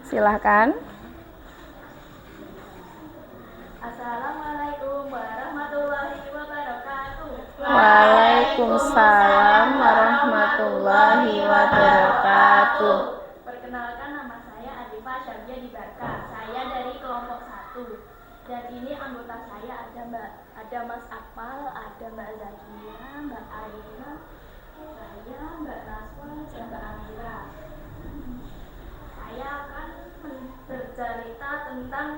Silakan. Assalamualaikum warahmatullahi wabarakatuh. Waalaikumsalam warahmatullahi wabarakatuh. Perkenalkan, nama saya Adifa Syabia Dibarka. Saya dari kelompok 1. Dan ini anggota saya ada Mas Akmal, ada Mbak Zakia, Mbak Aina, saya, Mbak Naswa, dan Mbak Amira. Saya akan bercerita tentang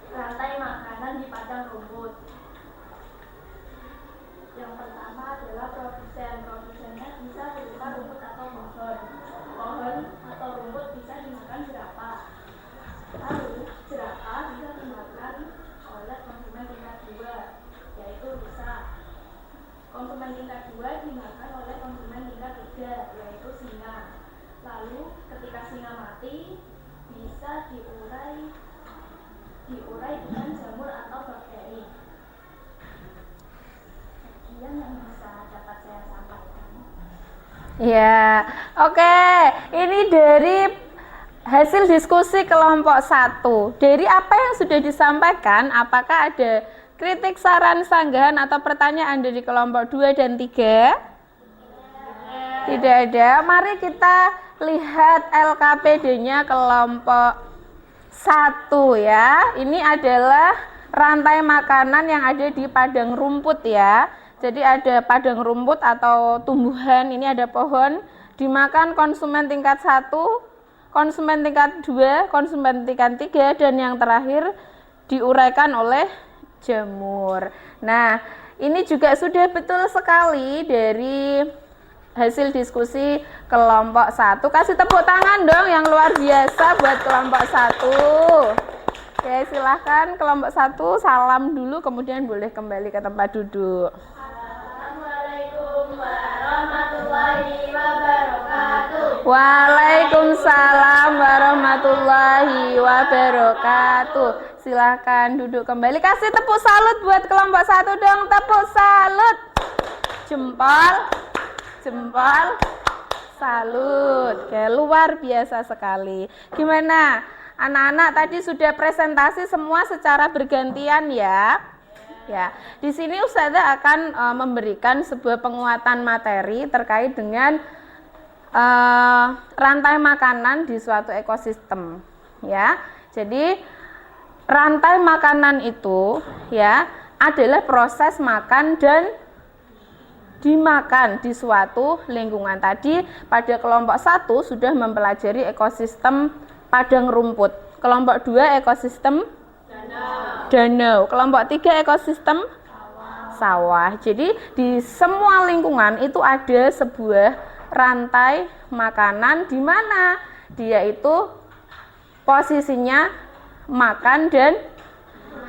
rantai makanan di padang rumput. Yang pertama adalah produsen. Produsennya bisa berupa rumput atau pohon. Pohon atau rumput bisa dimakan jerapah. Lalu jerapah bisa dimakan oleh konsumen tingkat 2, yaitu rusa. Konsumen tingkat 2 dimakan oleh konsumen tingkat 3, yaitu singa. Lalu ketika singa mati bisa diurai dengan jamur atau bakteri. Sekian yang bisa dapat saya sampaikan. Ya, oke. Ini dari hasil diskusi kelompok 1. Dari apa yang sudah disampaikan, apakah ada kritik, saran, sanggahan atau pertanyaan dari kelompok 2 dan 3? Tidak ada. Mari kita lihat LKPD-nya kelompok 1 ya. Ini adalah rantai makanan yang ada di padang rumput ya. Jadi ada padang rumput atau tumbuhan, ini ada pohon, dimakan konsumen tingkat 1, konsumen tingkat 2, konsumen tingkat 3, dan yang terakhir diuraikan oleh jamur. Nah, ini juga sudah betul sekali dari hasil diskusi kelompok 1. Kasih tepuk tangan dong yang luar biasa buat kelompok 1. Oke, silahkan kelompok 1 salam dulu, kemudian boleh kembali ke tempat duduk. Assalamualaikum warahmatullahi wabarakatuh. Waalaikumsalam warahmatullahi wabarakatuh. Silahkan duduk kembali. Kasih tepuk salut buat kelompok 1 dong. Tepuk salut. Jempol. Jempol. Salut. Oke, luar biasa sekali. Gimana? Anak-anak tadi sudah presentasi semua secara bergantian ya. Ya, di sini Ustazah akan memberikan sebuah penguatan materi terkait dengan rantai makanan di suatu ekosistem. Ya, jadi rantai makanan itu ya adalah proses makan dan dimakan di suatu lingkungan. Tadi pada kelompok 1 sudah mempelajari ekosistem padang rumput. Kelompok 2 ekosistem danau. Kelompok 3 ekosistem sawah. Jadi di semua lingkungan itu ada sebuah rantai makanan di mana dia itu posisinya makan dan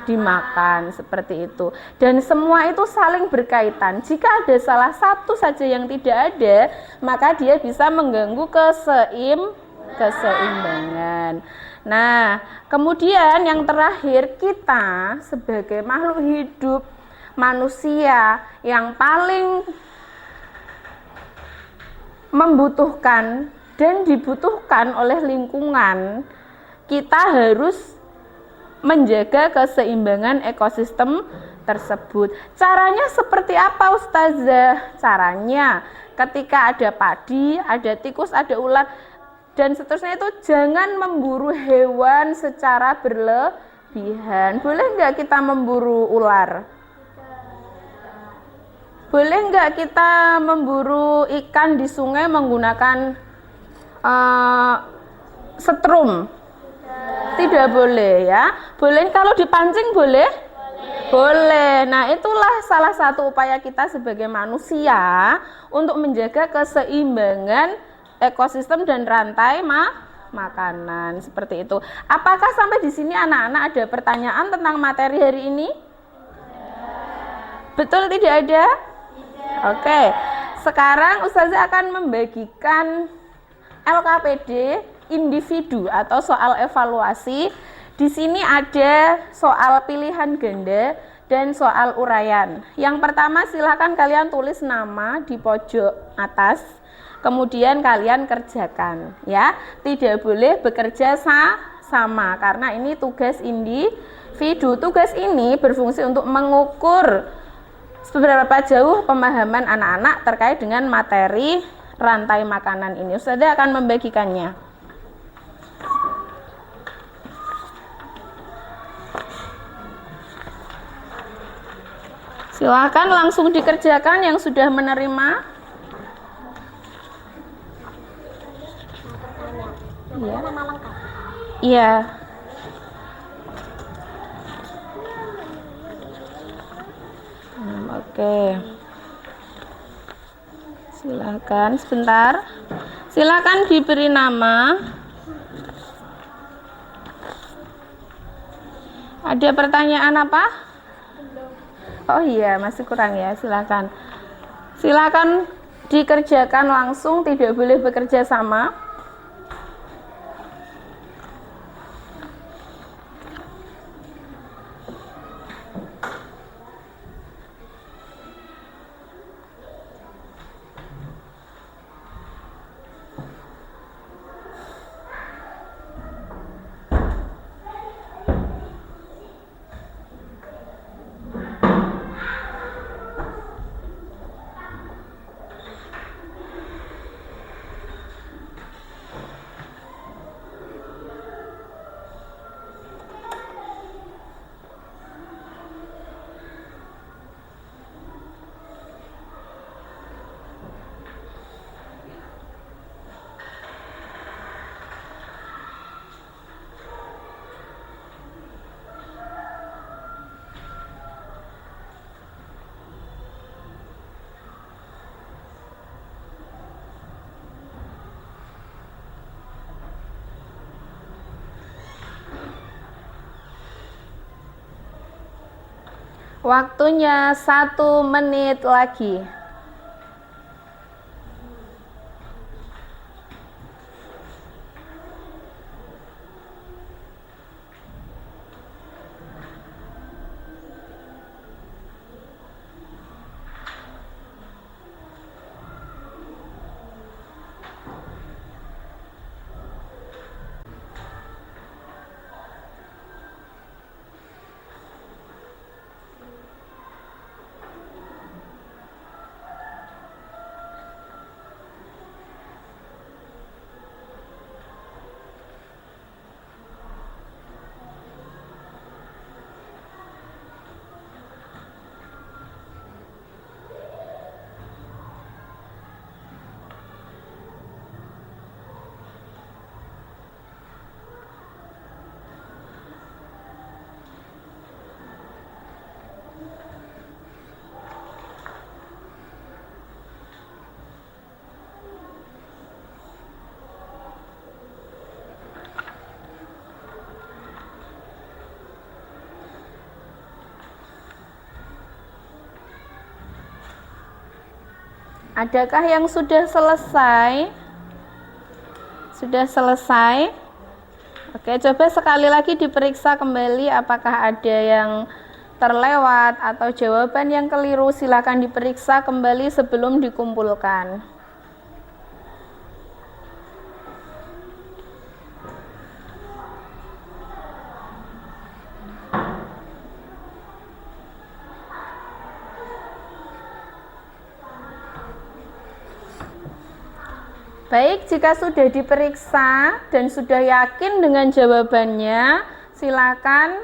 dimakan, seperti itu. Dan semua itu saling berkaitan. Jika ada salah satu saja yang tidak ada, maka dia bisa mengganggu keseimbangan. Nah, kemudian yang terakhir, kita sebagai makhluk hidup manusia yang paling membutuhkan dan dibutuhkan oleh lingkungan, kita harus menjaga keseimbangan ekosistem tersebut. Caranya seperti apa, Ustazah? Caranya ketika ada padi, ada tikus, ada ular dan seterusnya, itu jangan memburu hewan secara berlebihan. Boleh nggak kita memburu ular? Boleh nggak kita memburu ikan di sungai menggunakan setrum? Tidak boleh ya. Boleh kalau dipancing boleh? Boleh. Nah, itulah salah satu upaya kita sebagai manusia untuk menjaga keseimbangan ekosistem dan rantai makanan, seperti itu. Apakah sampai di sini anak-anak ada pertanyaan tentang materi hari ini? Betul tidak ada? Oke. Sekarang Ustazah akan membagikan LKPD individu atau soal evaluasi. Di sini ada soal pilihan ganda dan soal uraian. Yang pertama, silakan kalian tulis nama di pojok atas. Kemudian kalian kerjakan ya. Tidak boleh bekerja sama karena ini tugas individu. Tugas ini berfungsi untuk mengukur seberapa jauh pemahaman anak-anak terkait dengan materi rantai makanan ini. Ustazah akan membagikannya. Silakan langsung dikerjakan yang sudah menerima. Iya. Iya. Oke. Silakan sebentar. Silakan diberi nama. Ada pertanyaan apa? Oh iya, masih kurang ya. Silakan. Silakan dikerjakan langsung, tidak boleh bekerja sama. Waktunya 1 menit lagi. Adakah yang sudah selesai? Sudah selesai? Oke, coba sekali lagi diperiksa kembali apakah ada yang terlewat atau jawaban yang keliru. Silakan diperiksa kembali sebelum dikumpulkan. Baik, jika sudah diperiksa dan sudah yakin dengan jawabannya, silakan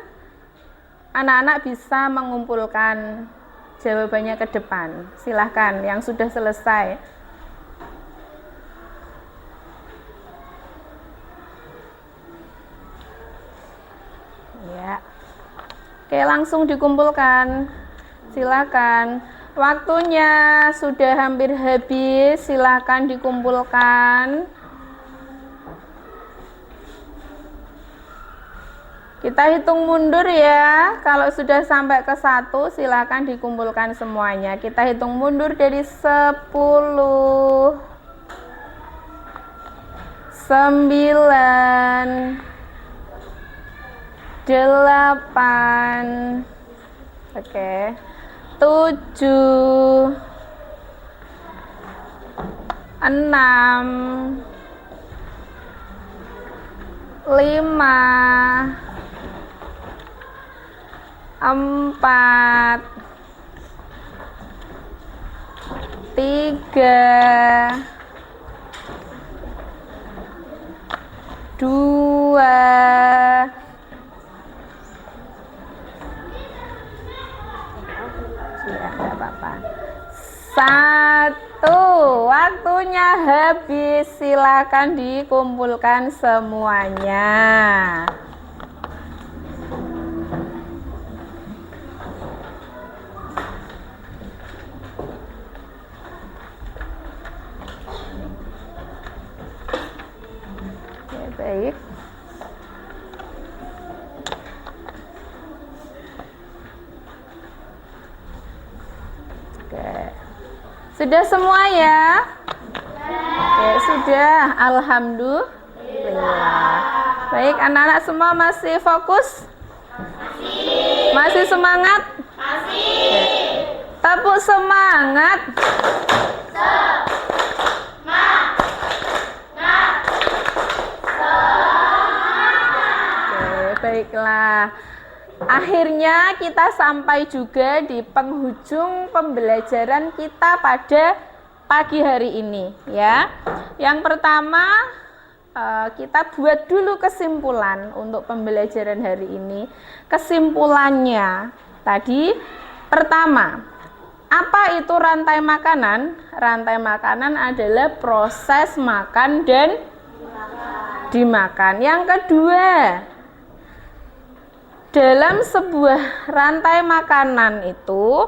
anak-anak bisa mengumpulkan jawabannya ke depan. Silakan yang sudah selesai. Ya. Oke, langsung dikumpulkan. Silakan. Waktunya sudah hampir habis, silakan dikumpulkan. Kita hitung mundur ya. Kalau sudah sampai ke 1, silakan dikumpulkan semuanya. Kita hitung mundur dari 10, 9, 8. Oke. 7, 6, 5, 4, 3, 2, 1. Waktunya habis, silakan dikumpulkan semuanya. Oke, baik. Oke. Sudah semua ya? Oke, sudah. Alhamdulillah. Baik, anak-anak semua masih fokus? Masih semangat? Masih. Tepuk semangat. Oke, baiklah. Akhirnya kita sampai juga di penghujung pembelajaran kita pada pagi hari ini ya. Yang pertama kita buat dulu kesimpulan untuk pembelajaran hari ini. Kesimpulannya tadi pertama, apa itu rantai makanan? Rantai makanan adalah proses makan dan dimakan. Yang kedua, dalam sebuah rantai makanan itu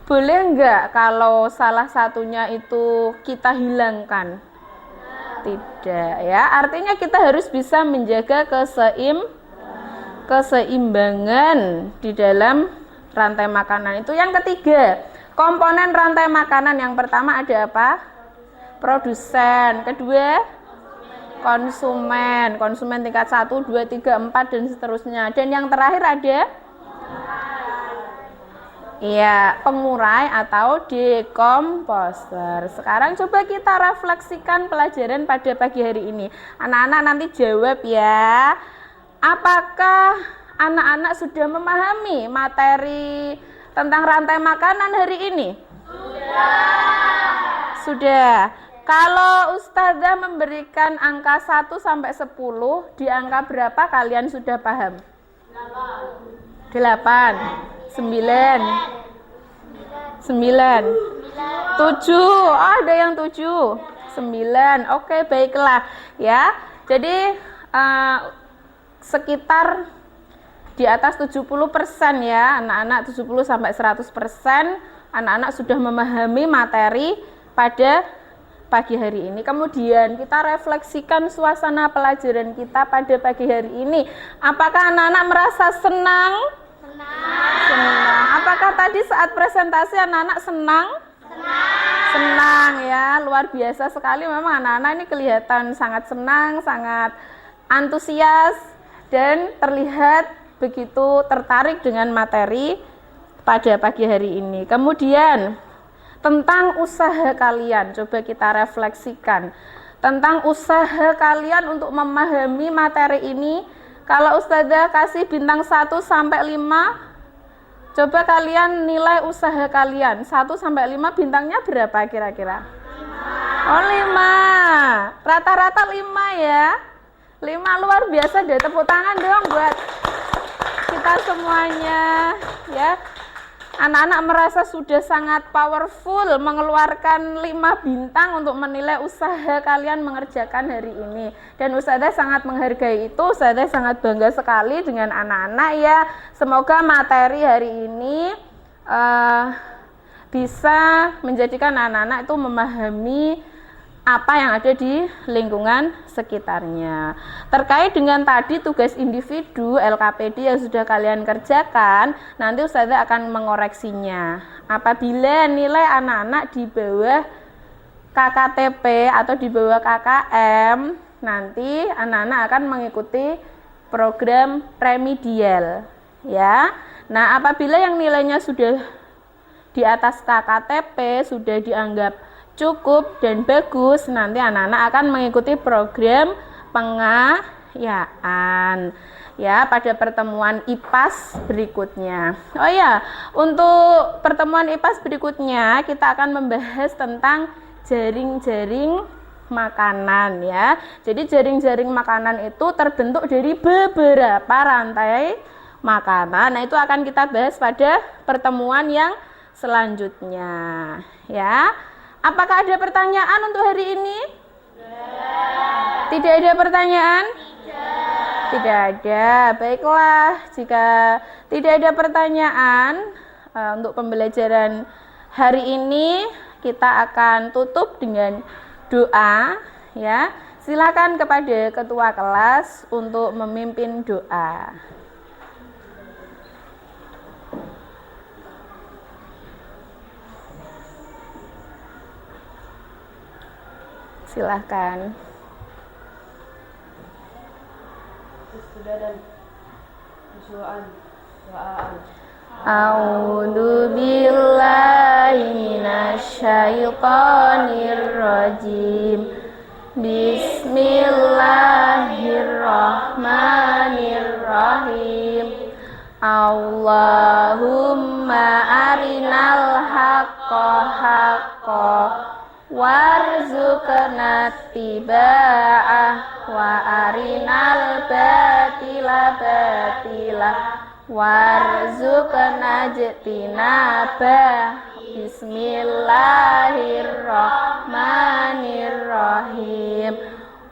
boleh enggak kalau salah satunya itu kita hilangkan? Tidak ya, artinya kita harus bisa menjaga keseimbangan di dalam rantai makanan itu. Yang ketiga, komponen rantai makanan yang pertama ada apa? Produsen. Kedua, konsumen tingkat 1, 2, 3, 4 dan seterusnya. Dan yang terakhir ada pengurai atau dekomposer. Sekarang coba kita refleksikan pelajaran pada pagi hari ini. Anak-anak nanti jawab ya. Apakah anak-anak sudah memahami materi tentang rantai makanan hari ini? Sudah. Kalau Ustazah memberikan angka 1 sampai 10, di angka berapa kalian sudah paham? 8, 9, 7. Ada yang 7, 9. Oke, baiklah ya. Jadi sekitar di atas 70% ya, anak-anak 70 sampai 100% anak-anak sudah memahami materi pada pagi hari ini. Kemudian kita refleksikan suasana pelajaran kita pada pagi hari ini. Apakah anak-anak merasa senang? Senang. Apakah tadi saat presentasi anak-anak senang? Senang ya, luar biasa sekali. Memang anak-anak ini kelihatan sangat senang, sangat antusias dan terlihat begitu tertarik dengan materi pada pagi hari ini. Kemudian tentang usaha kalian, coba kita refleksikan tentang usaha kalian untuk memahami materi ini. Kalau Ustazah kasih bintang 1 sampai 5, coba kalian nilai usaha kalian 1 sampai 5, bintangnya berapa kira-kira? 5. Oh 5, rata-rata 5 ya. 5 luar biasa deh, tepuk tangan dong buat kita semuanya ya. Anak-anak merasa sudah sangat powerful mengeluarkan 5 bintang untuk menilai usaha kalian mengerjakan hari ini. Dan Ustazah sangat menghargai itu, Ustazah sangat bangga sekali dengan anak-anak ya. Semoga materi hari ini bisa menjadikan anak-anak itu memahami apa yang ada di lingkungan sekitarnya. Terkait dengan tadi tugas individu LKPD yang sudah kalian kerjakan, nanti Ustazah akan mengoreksinya. Apabila nilai anak-anak di bawah KKTP atau di bawah KKM, nanti anak-anak akan mengikuti program remedial ya. Nah, apabila yang nilainya sudah di atas KKTP, sudah dianggap cukup dan bagus, nanti anak-anak akan mengikuti program pengayaan ya pada pertemuan IPAS berikutnya. Oh ya, untuk pertemuan IPAS berikutnya kita akan membahas tentang jaring-jaring makanan ya. Jadi jaring-jaring makanan itu terbentuk dari beberapa rantai makanan. Nah, itu akan kita bahas pada pertemuan yang selanjutnya ya. Apakah ada pertanyaan untuk hari ini? Tidak ada pertanyaan? Tidak ada. Baiklah, jika tidak ada pertanyaan untuk pembelajaran hari ini, kita akan tutup dengan doa ya. Silakan kepada ketua kelas untuk memimpin doa. Silahkan. Sudah dan doaan. A'udzu billahi minasyaitonir rajim. Bismillahirrahmanirrahim. Allahumma arinal haqqa haqqan warzuqna tiba'ah wa arinal batila batila warzuqna jtinabah. Bismillahirrahmanirrahim.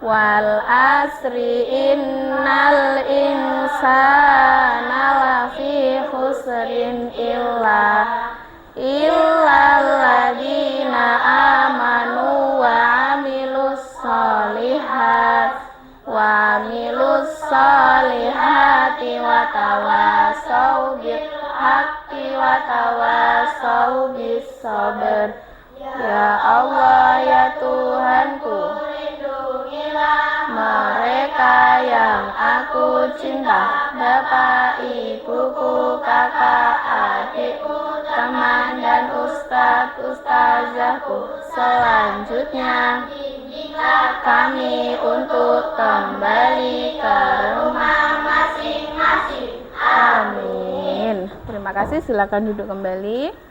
Wal asri innal insana lafi khusrin illalladzina amanu wa amilus solihati wa tawasau bil haqqi wa tawasau bis sabr. Ya Allah, ya Tuhanku, mereka yang aku cinta, bapak, ibuku, kakak, adikku, teman dan ustazahku, selanjutnya kami untuk kembali ke rumah masing-masing. Amin. Terima kasih, silakan duduk kembali.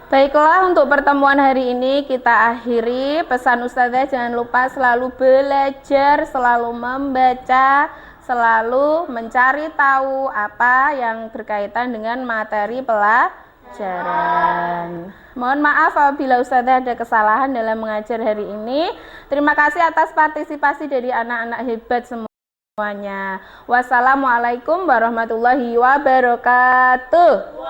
Baiklah, untuk pertemuan hari ini kita akhiri. Pesan Ustazah, jangan lupa selalu belajar, selalu membaca, selalu mencari tahu apa yang berkaitan dengan materi pelajaran. Mohon maaf apabila Ustazah ada kesalahan dalam mengajar hari ini. Terima kasih atas partisipasi dari anak-anak hebat semuanya. Wassalamualaikum warahmatullahi wabarakatuh.